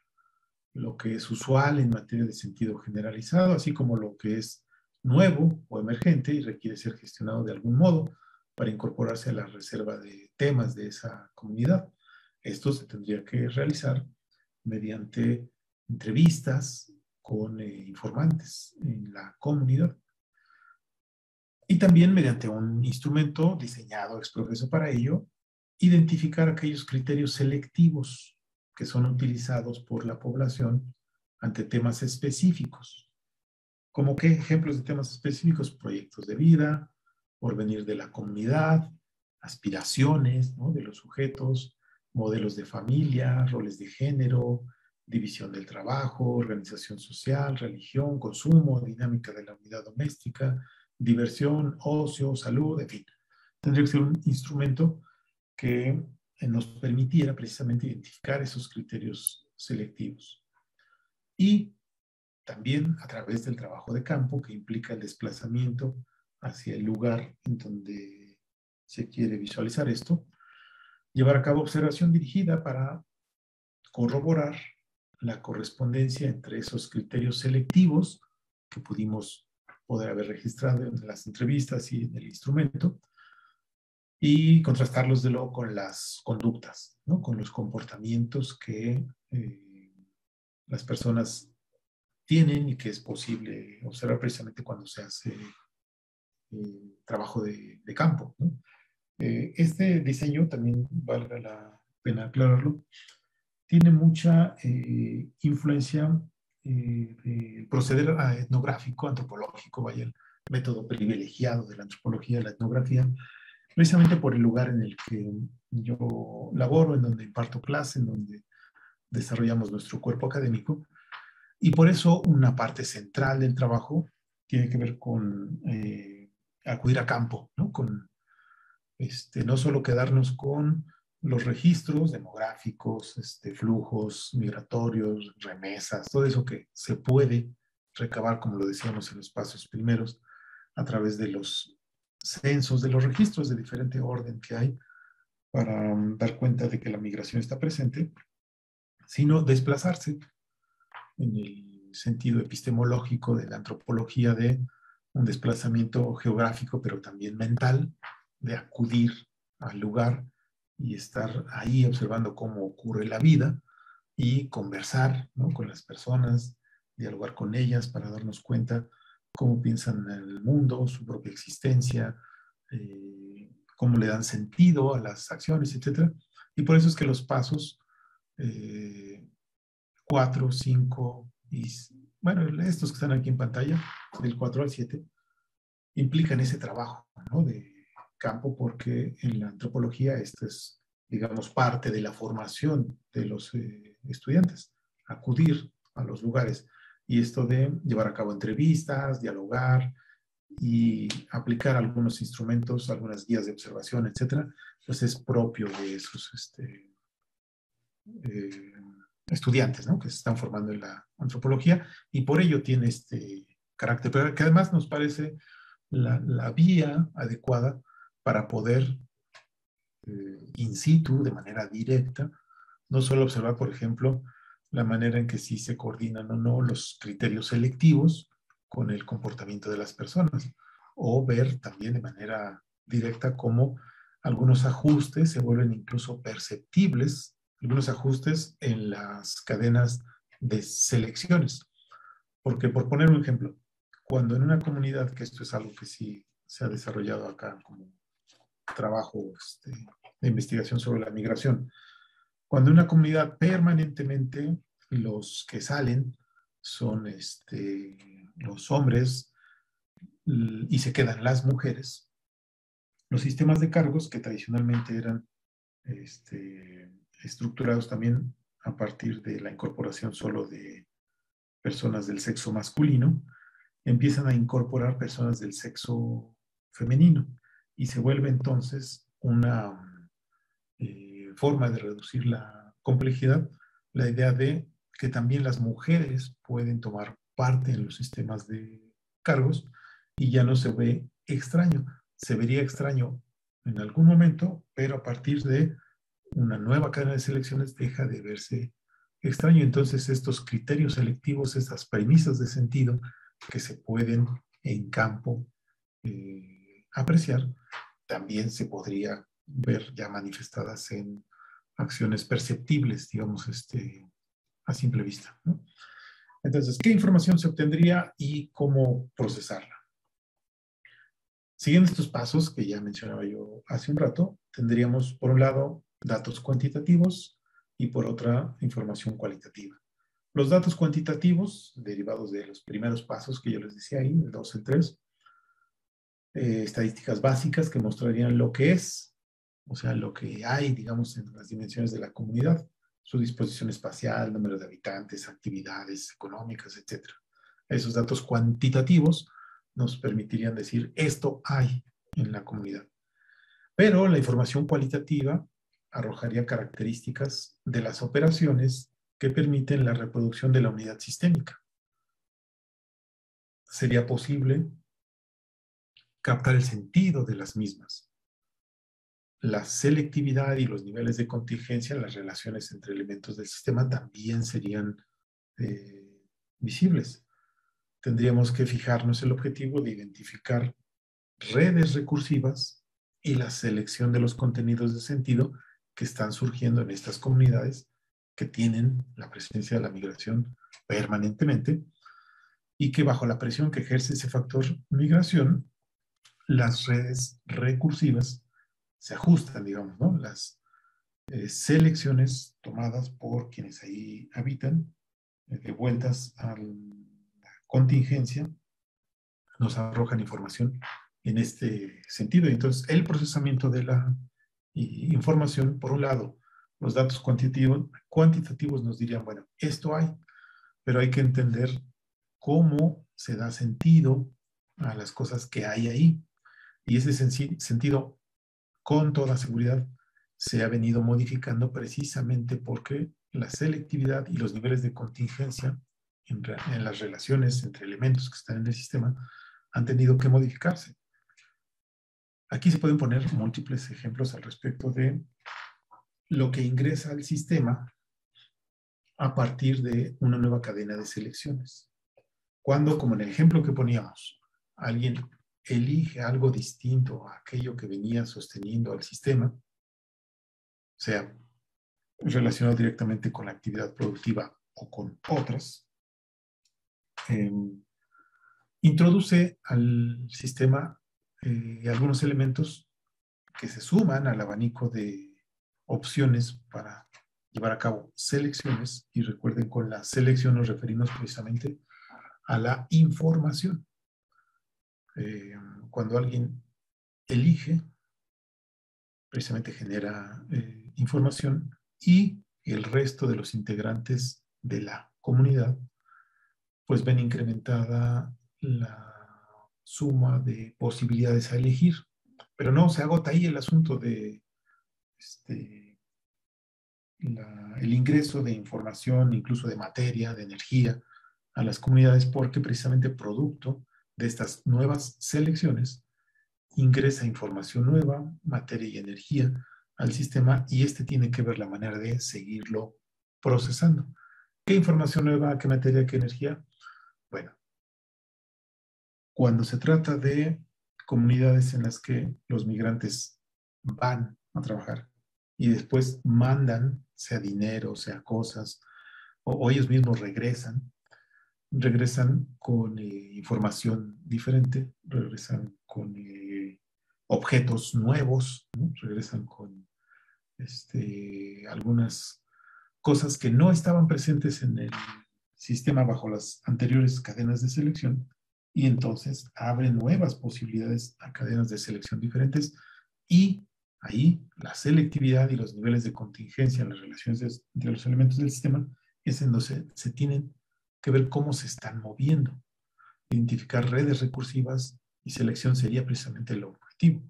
lo que es usual en materia de sentido generalizado, así como lo que es nuevo o emergente y requiere ser gestionado de algún modo para incorporarse a la reserva de temas de esa comunidad. Esto se tendría que realizar mediante entrevistas con informantes en la comunidad y también mediante un instrumento diseñado ex professo para ello, identificar aquellos criterios selectivos que son utilizados por la población ante temas específicos. ¿Como qué ejemplos de temas específicos? Proyectos de vida, porvenir de la comunidad, aspiraciones, ¿no?, de los sujetos, modelos de familia, roles de género, división del trabajo, organización social, religión, consumo, dinámica de la unidad doméstica, diversión, ocio, salud, en fin. Tendría que ser un instrumento que nos permitiera precisamente identificar esos criterios selectivos. Y también a través del trabajo de campo, que implica el desplazamiento hacia el lugar en donde se quiere visualizar esto, llevar a cabo observación dirigida para corroborar la correspondencia entre esos criterios selectivos que pudimos poder haber registrado en las entrevistas y en el instrumento, y contrastarlos de luego con las conductas, ¿no? Con los comportamientos que las personas tienen y que es posible observar precisamente cuando se hace trabajo de campo, ¿no? Este diseño, también valga la pena aclararlo, tiene mucha influencia del proceder etnográfico, antropológico, vaya, el método privilegiado de la antropología, la etnografía, precisamente por el lugar en el que yo laboro, en donde imparto clase, en donde desarrollamos nuestro cuerpo académico, y por eso una parte central del trabajo tiene que ver con acudir a campo, ¿no? Con no solo quedarnos con los registros demográficos, flujos migratorios, remesas, todo eso que se puede recabar, como lo decíamos en los pasos primeros, a través de los censos, de los registros de diferente orden que hay para dar cuenta de que la migración está presente, sino desplazarse en el sentido epistemológico de la antropología de un desplazamiento geográfico, pero también mental, de acudir al lugar y estar ahí observando cómo ocurre la vida y conversar, ¿no? Con las personas, dialogar con ellas para darnos cuenta cómo piensan en el mundo, su propia existencia, cómo le dan sentido a las acciones, etc. Y por eso es que los pasos 4, 5 y, bueno, estos que están aquí en pantalla, del 4 al 7, implican ese trabajo, ¿no? De campo, porque en la antropología esto es, digamos, parte de la formación de los estudiantes, acudir a los lugares. Y esto de llevar a cabo entrevistas, dialogar y aplicar algunos instrumentos, algunas guías de observación, etcétera, pues es propio de esos estudiantes, ¿no? Que se están formando en la antropología, y por ello tiene este carácter, pero que además nos parece la vía adecuada para poder in situ, de manera directa, no solo observar, por ejemplo, la manera en que sí se coordinan o no los criterios selectivos con el comportamiento de las personas, o ver también de manera directa cómo algunos ajustes se vuelven incluso perceptibles, algunos ajustes en las cadenas de selecciones. Porque, por poner un ejemplo, cuando en una comunidad, que esto es algo que sí se ha desarrollado acá como trabajo de investigación sobre la migración, cuando en una comunidad permanentemente los que salen son los hombres y se quedan las mujeres, los sistemas de cargos que tradicionalmente eran estructurados también a partir de la incorporación solo de personas del sexo masculino, empiezan a incorporar personas del sexo femenino y se vuelve entonces una forma de reducir la complejidad, la idea de que también las mujeres pueden tomar parte en los sistemas de cargos y ya no se ve extraño. Se vería extraño en algún momento, pero a partir de una nueva cadena de selecciones deja de verse extraño. Entonces estos criterios selectivos, estas premisas de sentido que se pueden en campo apreciar, también se podría ver ya manifestadas en acciones perceptibles, digamos, a simple vista, ¿no? Entonces, ¿qué información se obtendría y cómo procesarla? Siguiendo estos pasos que ya mencionaba yo hace un rato, tendríamos, por un lado, datos cuantitativos y por otra, información cualitativa. Los datos cuantitativos, derivados de los primeros pasos que yo les decía ahí, el 2, el 3, estadísticas básicas que mostrarían lo que es, o sea, lo que hay, digamos, en las dimensiones de la comunidad, su disposición espacial, número de habitantes, actividades económicas, etc. Esos datos cuantitativos nos permitirían decir, esto hay en la comunidad. Pero la información cualitativa arrojaría características de las operaciones que permiten la reproducción de la unidad sistémica. sería posible captar el sentido de las mismas. La selectividad y los niveles de contingencia, las relaciones entre elementos del sistema también serían visibles. Tendríamos que fijarnos el objetivo de identificar redes recursivas y la selección de los contenidos de sentido que están surgiendo en estas comunidades que tienen la presencia de la migración permanentemente y que bajo la presión que ejerce ese factor migración, las redes recursivas se ajustan, digamos, ¿no? Las selecciones tomadas por quienes ahí habitan, devueltas a la contingencia, nos arrojan información en este sentido. Entonces, el procesamiento de la información, por un lado, los datos cuantitativos nos dirían, bueno, esto hay, pero hay que entender cómo se da sentido a las cosas que hay ahí. Y ese sentido, con toda seguridad, se ha venido modificando precisamente porque la selectividad y los niveles de contingencia en las relaciones entre elementos que están en el sistema han tenido que modificarse. Aquí se pueden poner múltiples ejemplos al respecto de lo que ingresa al sistema a partir de una nueva cadena de selecciones. Cuando, como en el ejemplo que poníamos, alguien elige algo distinto a aquello que venía sosteniendo al sistema, sea relacionado directamente con la actividad productiva o con otras, introduce al sistema algunos elementos que se suman al abanico de opciones para llevar a cabo selecciones, y recuerden, con la selección nos referimos precisamente a la información. Cuando alguien elige, precisamente genera información, y el resto de los integrantes de la comunidad pues ven incrementada la suma de posibilidades a elegir. Pero no se agota ahí el asunto de el ingreso de información, incluso de materia, de energía, a las comunidades, porque precisamente producto de estas nuevas selecciones ingresa información nueva, materia y energía al sistema, y este tiene que ver la manera de seguirlo procesando. ¿Qué información nueva, qué materia, qué energía? Bueno, cuando se trata de comunidades en las que los migrantes van a trabajar y después mandan, sea dinero, sea cosas, o ellos mismos regresan con información diferente, regresan con objetos nuevos, ¿no? Regresan con algunas cosas que no estaban presentes en el sistema bajo las anteriores cadenas de selección, y entonces abre nuevas posibilidades a cadenas de selección diferentes, y ahí la selectividad y los niveles de contingencia en las relaciones entre los elementos del sistema es en donde se tienen que ver cómo se están moviendo. Identificar redes recursivas y selección sería precisamente el objetivo.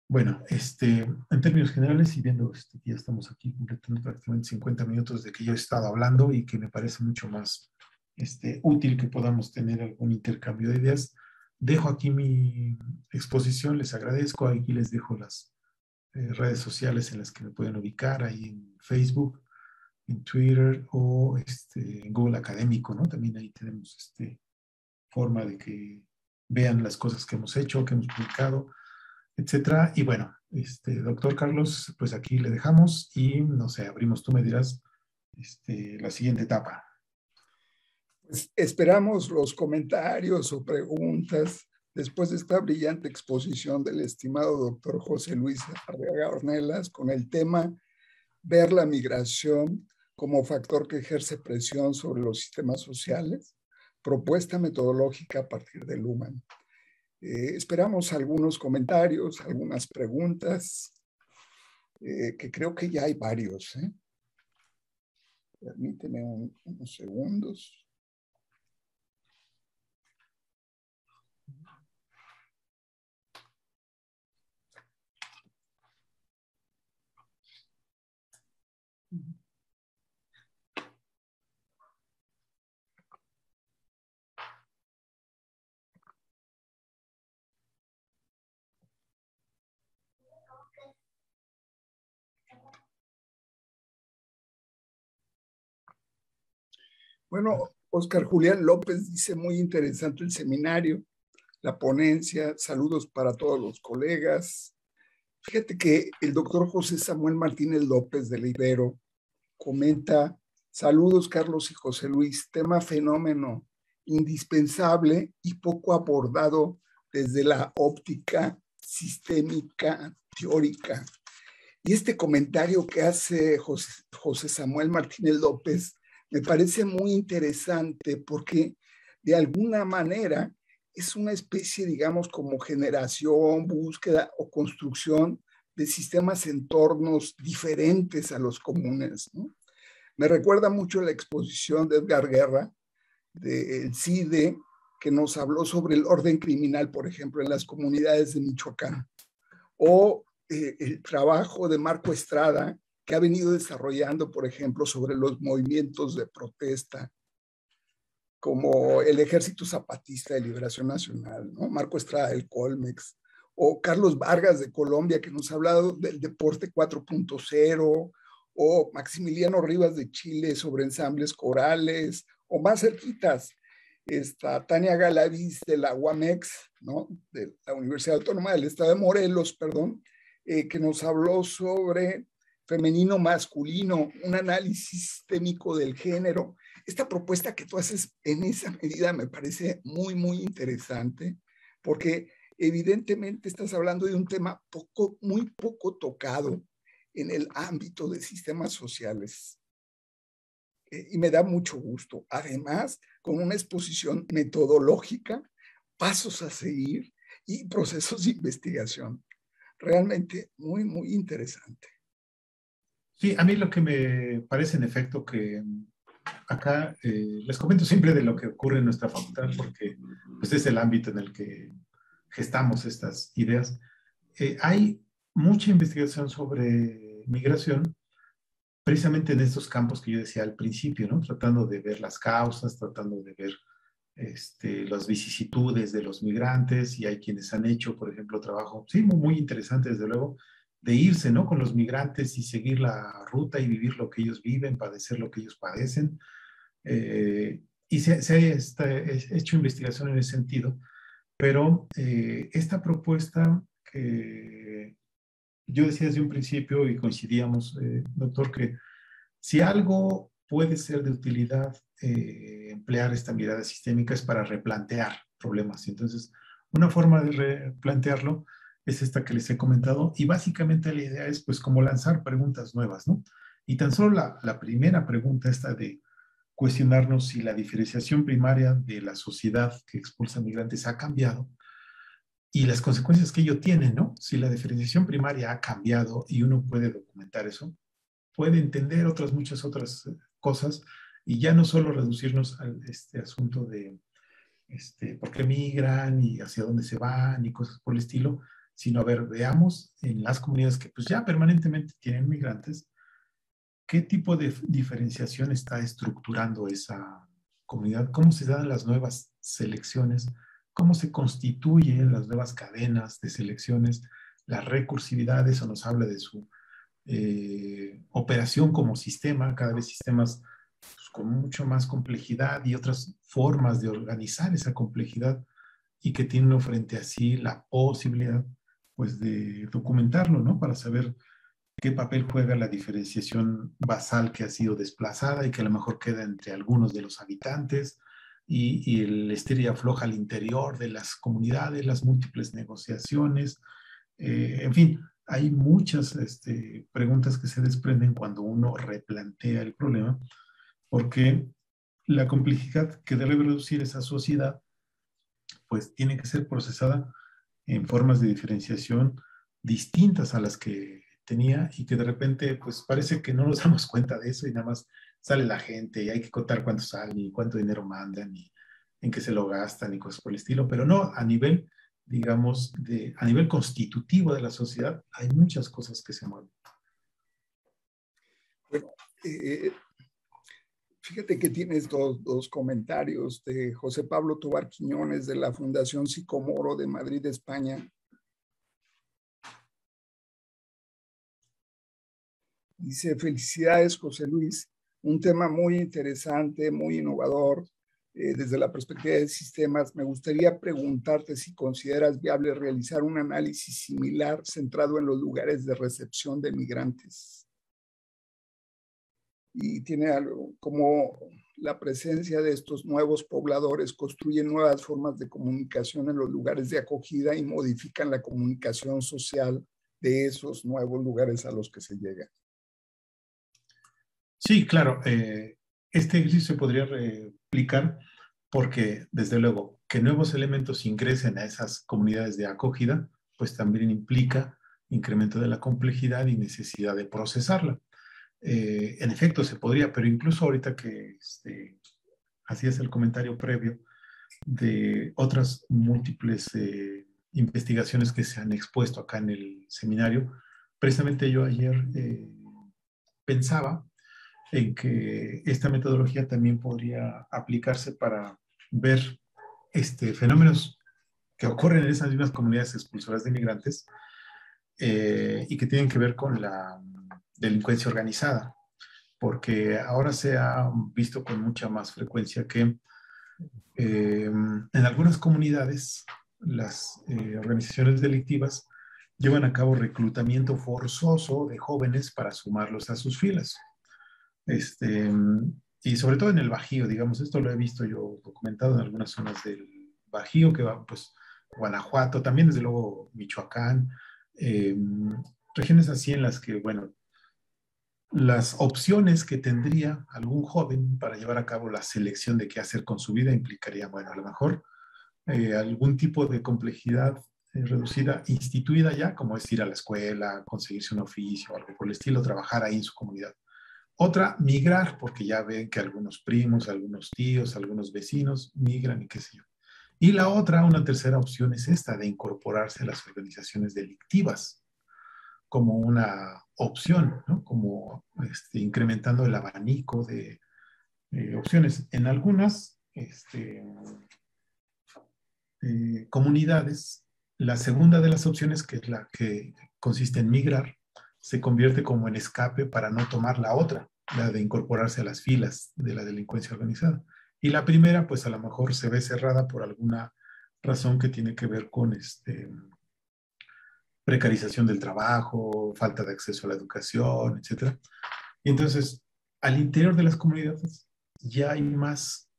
Bueno, en términos generales, y viendo que ya estamos aquí completando prácticamente 50 minutos de que yo he estado hablando, y que me parece mucho más útil que podamos tener algún intercambio de ideas, dejo aquí mi exposición. Les agradezco. Aquí les dejo las redes sociales en las que me pueden ubicar, ahí en Facebook, en Twitter, o en Google Académico, ¿no? También ahí tenemos forma de que vean las cosas que hemos hecho, que hemos publicado, etcétera. Y bueno, doctor Carlos, pues aquí le dejamos, y no sé, abrimos, tú me dirás la siguiente etapa. Pues esperamos los comentarios o preguntas después de esta brillante exposición del estimado doctor José Luis Arriaga Ornelas con el tema ver la migración como factor que ejerce presión sobre los sistemas sociales, propuesta metodológica a partir del Luhmann. Esperamos algunos comentarios, algunas preguntas, que creo que ya hay varios. Permíteme unos segundos. Bueno, Oscar Julián López dice muy interesante el seminario, la ponencia, saludos para todos los colegas. Fíjate que el doctor José Samuel Martínez López de la Ibero comenta, saludos Carlos y José Luis, tema fenómeno indispensable y poco abordado desde la óptica sistémica teórica. Y este comentario que hace José Samuel Martínez López me parece muy interesante porque de alguna manera es una especie, digamos, como generación, búsqueda o construcción de sistemas entornos diferentes a los comunes, ¿no? Me recuerda mucho la exposición de Edgar Guerra, del CIDE, que nos habló sobre el orden criminal, por ejemplo, en las comunidades de Michoacán, o el trabajo de Marco Estrada, que ha venido desarrollando, por ejemplo, sobre los movimientos de protesta, como el Ejército Zapatista de Liberación Nacional, ¿no? Marco Estrada del Colmex, o Carlos Vargas de Colombia, que nos ha hablado del deporte 4.0, o Maximiliano Rivas de Chile sobre ensambles corales, o más cerquitas, Tania Galaviz de la UAMEX, ¿no? De la Universidad Autónoma del Estado de Morelos, perdón, que nos habló sobre femenino masculino, un análisis sistémico del género. Esta propuesta que tú haces en esa medida me parece muy, muy interesante, porque evidentemente estás hablando de un tema muy poco tocado en el ámbito de sistemas sociales. Y me da mucho gusto. Además, con una exposición metodológica, pasos a seguir y procesos de investigación. Realmente muy, muy interesante. Sí, a mí lo que me parece en efecto que acá les comento siempre de lo que ocurre en nuestra facultad porque pues, es el ámbito en el que gestamos estas ideas. Hay mucha investigación sobre migración precisamente en estos campos que yo decía al principio, ¿no? Tratando de ver las causas, tratando de ver las vicisitudes de los migrantes, y hay quienes han hecho, por ejemplo, trabajo, sí, muy interesante, desde luego, de irse, ¿no? Con los migrantes y seguir la ruta y vivir lo que ellos viven, padecer lo que ellos padecen. Y se ha hecho investigación en ese sentido, pero esta propuesta que yo decía desde un principio y coincidíamos, doctor, que si algo puede ser de utilidad emplear esta mirada sistémica es para replantear problemas. Entonces, una forma de replantearlo es esta que les he comentado y básicamente la idea es pues como lanzar preguntas nuevas, ¿no? Y tan solo la primera pregunta esta de cuestionarnos si la diferenciación primaria de la sociedad que expulsa migrantes ha cambiado y las consecuencias que ello tiene, ¿no? Si la diferenciación primaria ha cambiado y uno puede documentar eso, puede entender muchas otras cosas y ya no solo reducirnos a este asunto de por qué migran y hacia dónde se van y cosas por el estilo, sino a ver, veamos en las comunidades que pues ya permanentemente tienen migrantes, qué tipo de diferenciación está estructurando esa comunidad, cómo se dan las nuevas selecciones, cómo se constituyen las nuevas cadenas de selecciones, la recursividad, eso nos habla de su operación como sistema, cada vez sistemas pues, con mucho más complejidad y otras formas de organizar esa complejidad y que tienen frente a sí la posibilidad pues de documentarlo, ¿no? Para saber qué papel juega la diferenciación basal que ha sido desplazada y que a lo mejor queda entre algunos de los habitantes y el estira y afloja al interior de las comunidades, las múltiples negociaciones, en fin, hay muchas preguntas que se desprenden cuando uno replantea el problema, porque la complejidad que debe reducir esa sociedad, pues tiene que ser procesada en formas de diferenciación distintas a las que tenía y que de repente, pues parece que no nos damos cuenta de eso y nada más sale la gente y hay que contar cuánto salen y cuánto dinero mandan y en qué se lo gastan y cosas por el estilo, pero no a nivel digamos, a nivel constitutivo de la sociedad, hay muchas cosas que se mueven. Bueno, fíjate que tienes dos comentarios de José Pablo Tobar Quiñones de la Fundación Sicomoro de Madrid, España. Dice, felicidades, José Luis. Un tema muy interesante, muy innovador desde la perspectiva de sistemas. Me gustaría preguntarte si consideras viable realizar un análisis similar centrado en los lugares de recepción de migrantes. Y tiene algo como la presencia de estos nuevos pobladores construye nuevas formas de comunicación en los lugares de acogida y modifican la comunicación social de esos nuevos lugares a los que se llega. Sí, claro. Este ejercicio se podría replicar porque, desde luego, que nuevos elementos ingresen a esas comunidades de acogida, pues también implica incremento de la complejidad y necesidad de procesarla. En efecto, se podría, pero incluso ahorita que hacías el comentario previo de otras múltiples investigaciones que se han expuesto acá en el seminario, precisamente yo ayer pensaba en que esta metodología también podría aplicarse para ver fenómenos que ocurren en esas mismas comunidades expulsoras de migrantes y que tienen que ver con la delincuencia organizada, porque ahora se ha visto con mucha más frecuencia que en algunas comunidades las organizaciones delictivas llevan a cabo reclutamiento forzoso de jóvenes para sumarlos a sus filas. Y sobre todo en el Bajío, digamos, esto lo he visto yo documentado en algunas zonas del Bajío, que va, pues, Guanajuato, también desde luego Michoacán, regiones así en las que, bueno, las opciones que tendría algún joven para llevar a cabo la selección de qué hacer con su vida implicaría, bueno, a lo mejor algún tipo de complejidad reducida, instituida ya, como es ir a la escuela, conseguirse un oficio, algo por el estilo, trabajar ahí en su comunidad. Otra, migrar, porque ya ven que algunos primos, algunos tíos, algunos vecinos migran y qué sé yo. Y la otra, una tercera opción es esta, de incorporarse a las organizaciones delictivas como una opción, ¿no? Como incrementando el abanico de opciones. En algunas comunidades, la segunda de las opciones, que es la que consiste en migrar, se convierte como en escape para no tomar la otra, la de incorporarse a las filas de la delincuencia organizada. Y la primera, pues a lo mejor se ve cerrada por alguna razón que tiene que ver con precarización del trabajo, falta de acceso a la educación, etcétera. Y entonces, al interior de las comunidades ya hay más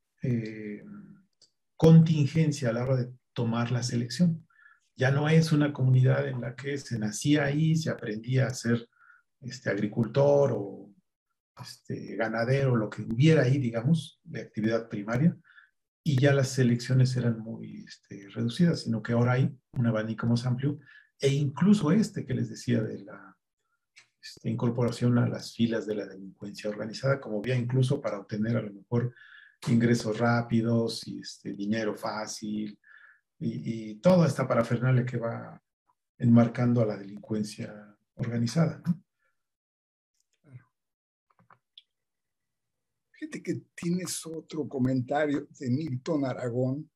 contingencia a la hora de tomar la selección. Ya no es una comunidad en la que se nacía ahí, se aprendía a ser agricultor o ganadero, lo que hubiera ahí, digamos, de actividad primaria, y ya las selecciones eran muy reducidas, sino que ahora hay un abanico más amplio, e incluso que les decía de la incorporación a las filas de la delincuencia organizada, como vía incluso para obtener a lo mejor ingresos rápidos y dinero fácil y toda esta parafernalia que va enmarcando a la delincuencia organizada, ¿no? Fíjate que tienes otro comentario de Milton Aragón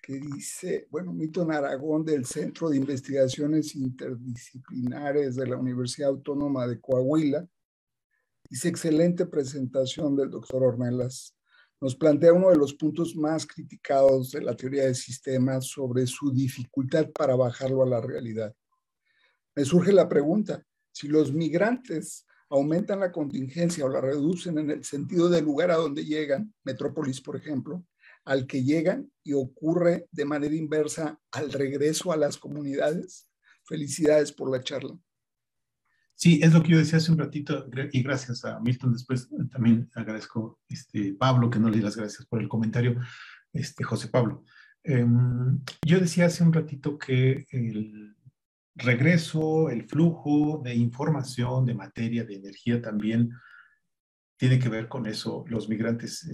que dice, bueno, Milton Aragón del Centro de Investigaciones Interdisciplinares de la Universidad Autónoma de Coahuila, dice, excelente presentación del doctor Ornelas. Nos plantea uno de los puntos más criticados de la teoría de sistemas sobre su dificultad para bajarlo a la realidad. Me surge la pregunta, si los migrantes aumentan la contingencia o la reducen en el sentido del lugar a donde llegan, metrópolis por ejemplo, al que llegan y ocurre de manera inversa al regreso a las comunidades. Felicidades por la charla. Sí, es lo que yo decía hace un ratito y gracias a Milton. Después también agradezco Pablo, que no le di las gracias por el comentario, José Pablo. Yo decía hace un ratito que el regreso, el flujo de información, de materia, de energía también tiene que ver con eso. Los migrantes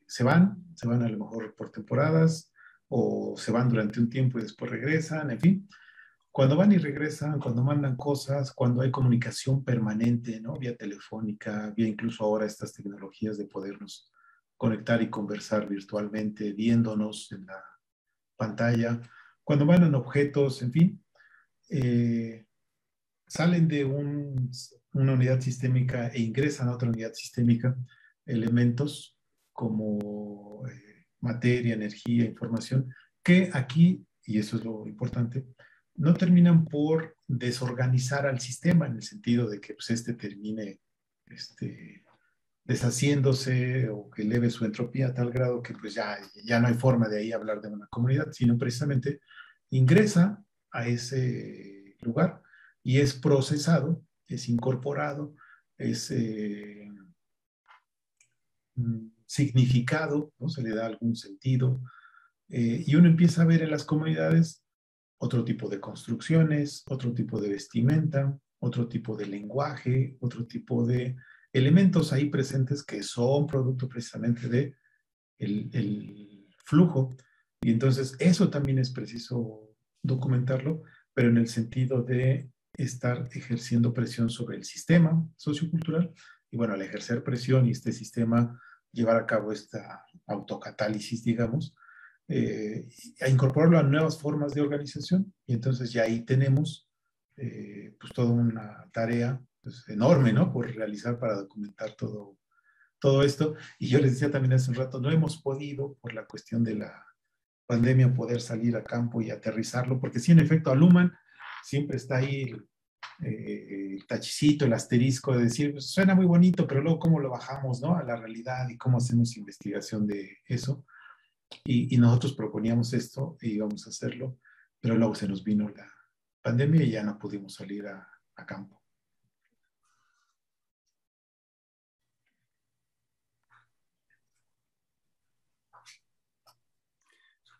se van a lo mejor por temporadas o se van durante un tiempo y después regresan, en fin. Cuando van y regresan, cuando mandan cosas, cuando hay comunicación permanente, ¿no? Vía telefónica, vía incluso ahora estas tecnologías de podernos conectar y conversar virtualmente, viéndonos en la pantalla, cuando mandan objetos, en fin, salen de una unidad sistémica e ingresan a otra unidad sistémica, elementos como materia, energía, información, que aquí, y eso es lo importante, no terminan por desorganizar al sistema en el sentido de que pues, termine deshaciéndose o que eleve su entropía a tal grado que pues ya no hay forma de ahí hablar de una comunidad, sino precisamente ingresa a ese lugar y es procesado, es incorporado, es significado, ¿no? Se le da algún sentido, y uno empieza a ver en las comunidades otro tipo de construcciones, otro tipo de vestimenta, otro tipo de lenguaje, otro tipo de elementos ahí presentes que son producto precisamente de el flujo. Y entonces eso también es preciso documentarlo, pero en el sentido de estar ejerciendo presión sobre el sistema sociocultural. Y bueno, al ejercer presión y este sistema llevar a cabo esta autocatálisis, digamos, a incorporarlo a nuevas formas de organización. Y entonces ya ahí tenemos pues toda una tarea pues, enorme, ¿no? Por realizar para documentar todo esto. Y yo les decía también hace un rato, no hemos podido, por la cuestión de la pandemia, poder salir a campo y aterrizarlo, porque sí, en efecto, Aluman siempre está ahí el tachicito, el asterisco de decir, pues, suena muy bonito, pero luego cómo lo bajamos, ¿no? A la realidad y cómo hacemos investigación de eso. Y nosotros proponíamos esto y íbamos a hacerlo, pero luego se nos vino la pandemia y ya no pudimos salir a campo.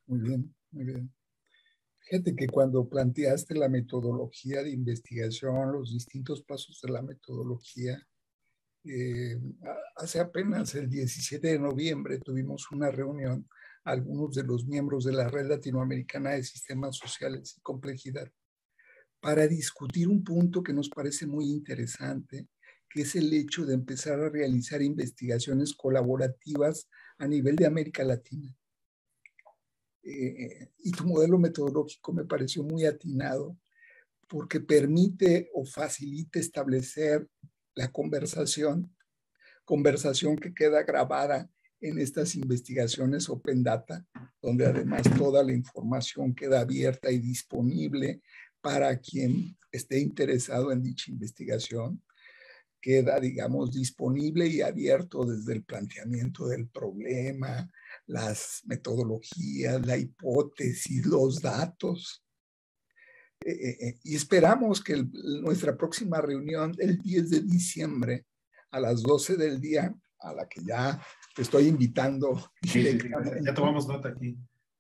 Muy bien, muy bien. Fíjate que cuando planteaste la metodología de investigación, los distintos pasos de la metodología, hace apenas el 17 de noviembre tuvimos una reunión, algunos de los miembros de la Red Latinoamericana de Sistemas Sociales y Complejidad, para discutir un punto que nos parece muy interesante, que es el hecho de empezar a realizar investigaciones colaborativas a nivel de América Latina. Y tu modelo metodológico me pareció muy atinado porque permite o facilita establecer la conversación que queda grabada en estas investigaciones Open Data, donde además toda la información queda abierta y disponible para quien esté interesado en dicha investigación. Queda, digamos, disponible y abierto desde el planteamiento del problema, las metodologías, la hipótesis, los datos. Y esperamos que nuestra próxima reunión, el 10 de diciembre, a las 12 del día, a la que ya te estoy invitando. Sí, ya tomamos nota aquí.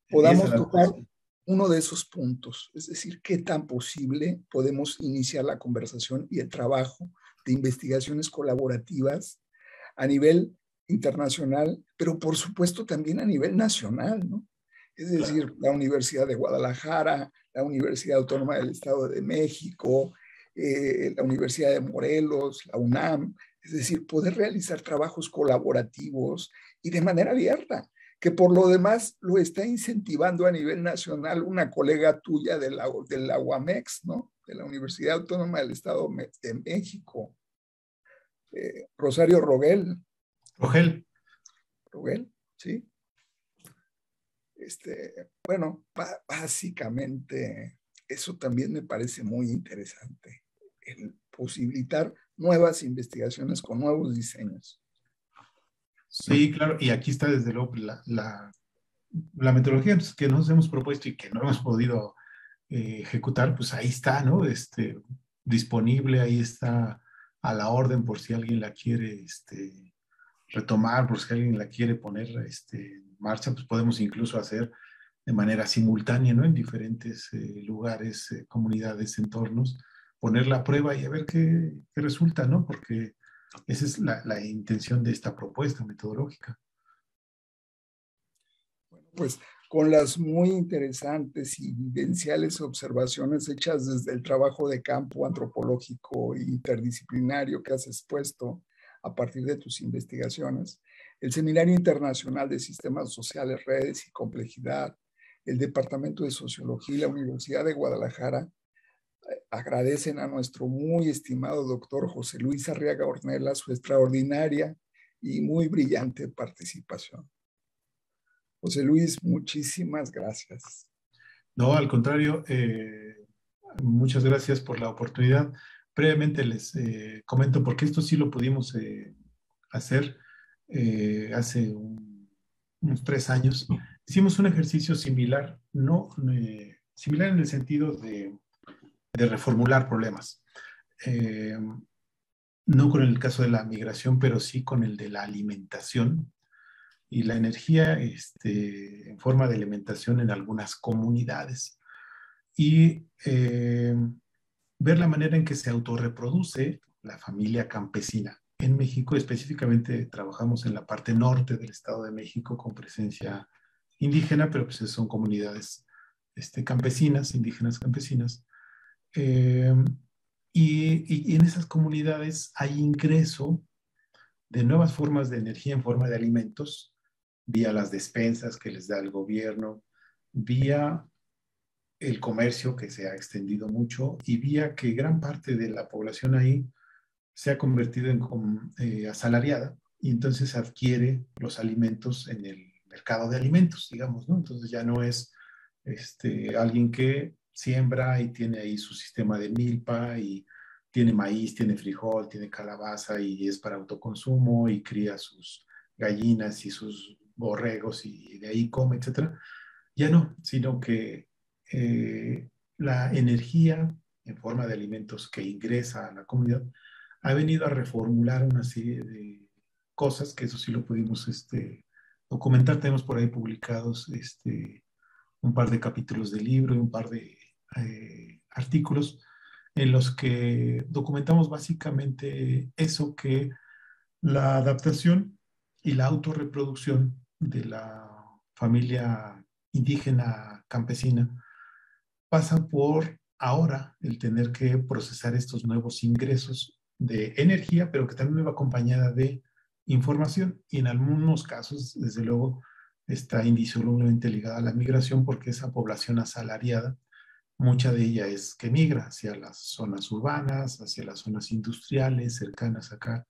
Podamos tocar uno de esos puntos, es decir, qué tan posible podemos iniciar la conversación y el trabajo de investigaciones colaborativas a nivel internacional, pero por supuesto también a nivel nacional, ¿no? Es decir, claro, la Universidad de Guadalajara, la Universidad Autónoma del Estado de México, la Universidad de Morelos, la UNAM, es decir, poder realizar trabajos colaborativos y de manera abierta, que por lo demás lo está incentivando a nivel nacional una colega tuya de la UAMEX, ¿no? De la Universidad Autónoma del Estado de México, Rosario Rogel. Rogel, sí. Bueno, básicamente eso también me parece muy interesante, el posibilitar nuevas investigaciones con nuevos diseños. Sí, claro, y aquí está desde luego la metodología que nos hemos propuesto y que no hemos podido ejecutar, pues ahí está, ¿no? Disponible, ahí está a la orden por si alguien la quiere retomar, por si alguien la quiere poner en marcha, pues podemos incluso hacer de manera simultánea, ¿no? En diferentes lugares, comunidades, entornos, poner la prueba y a ver qué resulta, ¿no? Porque esa es la intención de esta propuesta metodológica. Bueno, pues con las muy interesantes y vivenciales observaciones hechas desde el trabajo de campo antropológico e interdisciplinario que has expuesto a partir de tus investigaciones, el Seminario Internacional de Sistemas Sociales, Redes y Complejidad, el Departamento de Sociología y la Universidad de Guadalajara agradecen a nuestro muy estimado doctor José Luis Arriaga Ornelas su extraordinaria y muy brillante participación. José Luis, muchísimas gracias. No, al contrario, muchas gracias por la oportunidad. Brevemente les comento, porque esto sí lo pudimos hacer hace unos 3 años. Hicimos un ejercicio similar, no similar en el sentido de reformular problemas. No con el caso de la migración, pero sí con el de la alimentación y la energía en forma de alimentación en algunas comunidades. Y ver la manera en que se autorreproduce la familia campesina. En México específicamente trabajamos en la parte norte del Estado de México con presencia indígena, pero pues son comunidades campesinas, indígenas campesinas. Eh, y en esas comunidades hay ingreso de nuevas formas de energía en forma de alimentos, vía las despensas que les da el gobierno, vía el comercio que se ha extendido mucho y vía que gran parte de la población ahí se ha convertido en asalariada y entonces adquiere los alimentos en el mercado de alimentos, digamos, ¿no? Entonces ya no es alguien que siembra y tiene ahí su sistema de milpa y tiene maíz, tiene frijol, tiene calabaza y es para autoconsumo y cría sus gallinas y sus borregos y de ahí come, etcétera. Ya no, sino que la energía en forma de alimentos que ingresa a la comunidad ha venido a reformular una serie de cosas, que eso sí lo pudimos documentar. Tenemos por ahí publicados un par de capítulos del libro y un par de artículos en los que documentamos básicamente eso, que la adaptación y la autorreproducción de la familia indígena campesina pasa por ahora el tener que procesar estos nuevos ingresos de energía, pero que también va acompañada de información y en algunos casos, desde luego, está indisolublemente ligada a la migración porque esa población asalariada, mucha de ella es que migra hacia las zonas urbanas, hacia las zonas industriales cercanas acá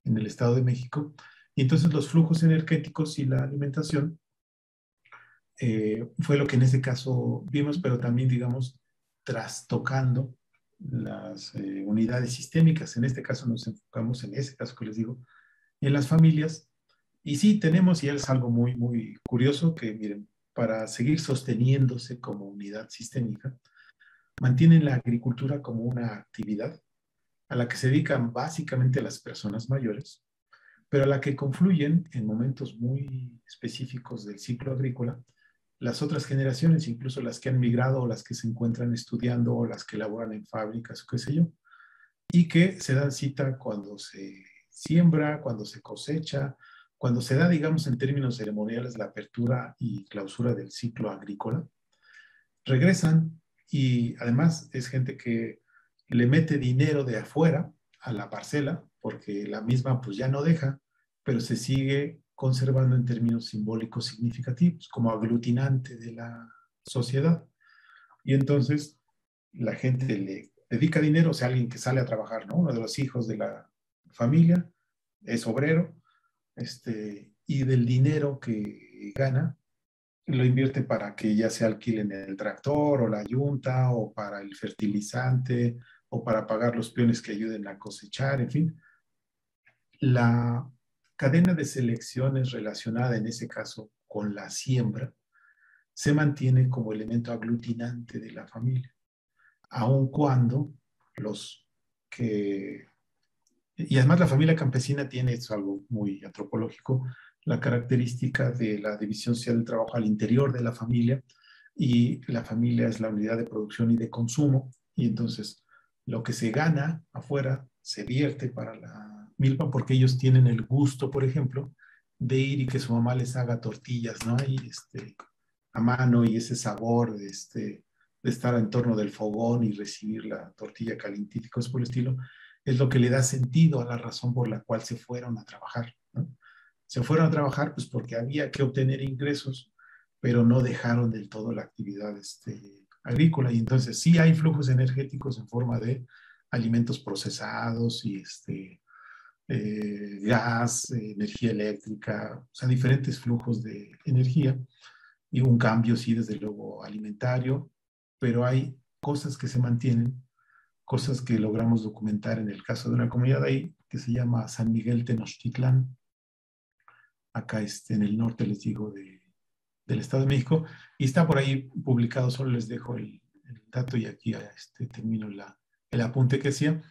en el Estado de México. Y entonces los flujos energéticos y la alimentación fue lo que en ese caso vimos, pero también, digamos, trastocando las unidades sistémicas. En este caso nos enfocamos en ese caso que les digo, en las familias. Y sí, tenemos, y es algo muy, muy curioso, que miren, para seguir sosteniéndose como unidad sistémica, mantienen la agricultura como una actividad a la que se dedican básicamente las personas mayores, pero a la que confluyen en momentos muy específicos del ciclo agrícola las otras generaciones, incluso las que han migrado o las que se encuentran estudiando o las que laboran en fábricas o qué sé yo, y que se dan cita cuando se siembra, cuando se cosecha, cuando se da, digamos, en términos ceremoniales, la apertura y clausura del ciclo agrícola, regresan y además es gente que le mete dinero de afuera a la parcela, porque la misma pues ya no deja, pero se sigue conservando en términos simbólicos significativos, como aglutinante de la sociedad. Y entonces la gente le dedica dinero, o sea, alguien que sale a trabajar, ¿no? Uno de los hijos de la familia es obrero, y del dinero que gana lo invierte para que ya se alquilen el tractor o la yunta o para el fertilizante o para pagar los peones que ayuden a cosechar, en fin. La cadena de selecciones relacionada en ese caso con la siembra se mantiene como elemento aglutinante de la familia, aun cuando los que... Y además la familia campesina tiene, es algo muy antropológico, la característica de la división social del trabajo al interior de la familia, y la familia es la unidad de producción y de consumo, y entonces lo que se gana afuera se vierte para la milpa porque ellos tienen el gusto, por ejemplo, de ir y que su mamá les haga tortillas, ¿no? Y a mano, y ese sabor de estar en torno del fogón y recibir la tortilla calientita y cosas por el estilo, es lo que le da sentido a la razón por la cual se fueron a trabajar, ¿no? Se fueron a trabajar pues porque había que obtener ingresos, pero no dejaron del todo la actividad agrícola. Y entonces sí hay flujos energéticos en forma de alimentos procesados y gas, energía eléctrica, o sea, diferentes flujos de energía y un cambio, sí, desde luego alimentario, pero hay cosas que se mantienen, cosas que logramos documentar en el caso de una comunidad ahí que se llama San Miguel Tenochtitlán, acá en el norte, les digo, del Estado de México, y está por ahí publicado, solo les dejo el dato y aquí termino el apunte que hacía.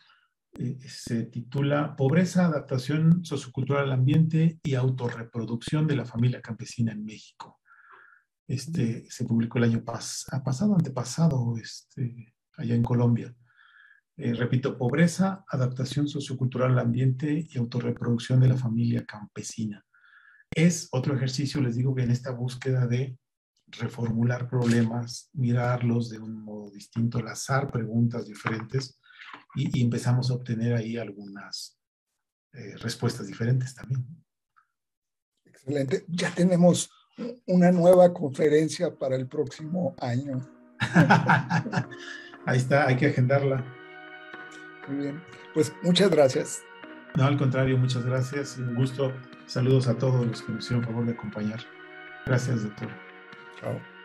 Se titula Pobreza, adaptación sociocultural al ambiente y autorreproducción de la familia campesina en México. Se publicó el año pasado, antepasado, allá en Colombia. Repito, pobreza, adaptación sociocultural al ambiente y autorreproducción de la familia campesina. Es otro ejercicio, les digo, que en esta búsqueda de reformular problemas, mirarlos de un modo distinto, lanzar preguntas diferentes y empezamos a obtener ahí algunas respuestas diferentes también. Excelente. Ya tenemos una nueva conferencia para el próximo año. Ahí está, hay que agendarla. Muy bien. Pues muchas gracias. No, al contrario, muchas gracias y un gusto. Saludos a todos los que nos hicieron favor de acompañar. Gracias, doctor. Chao.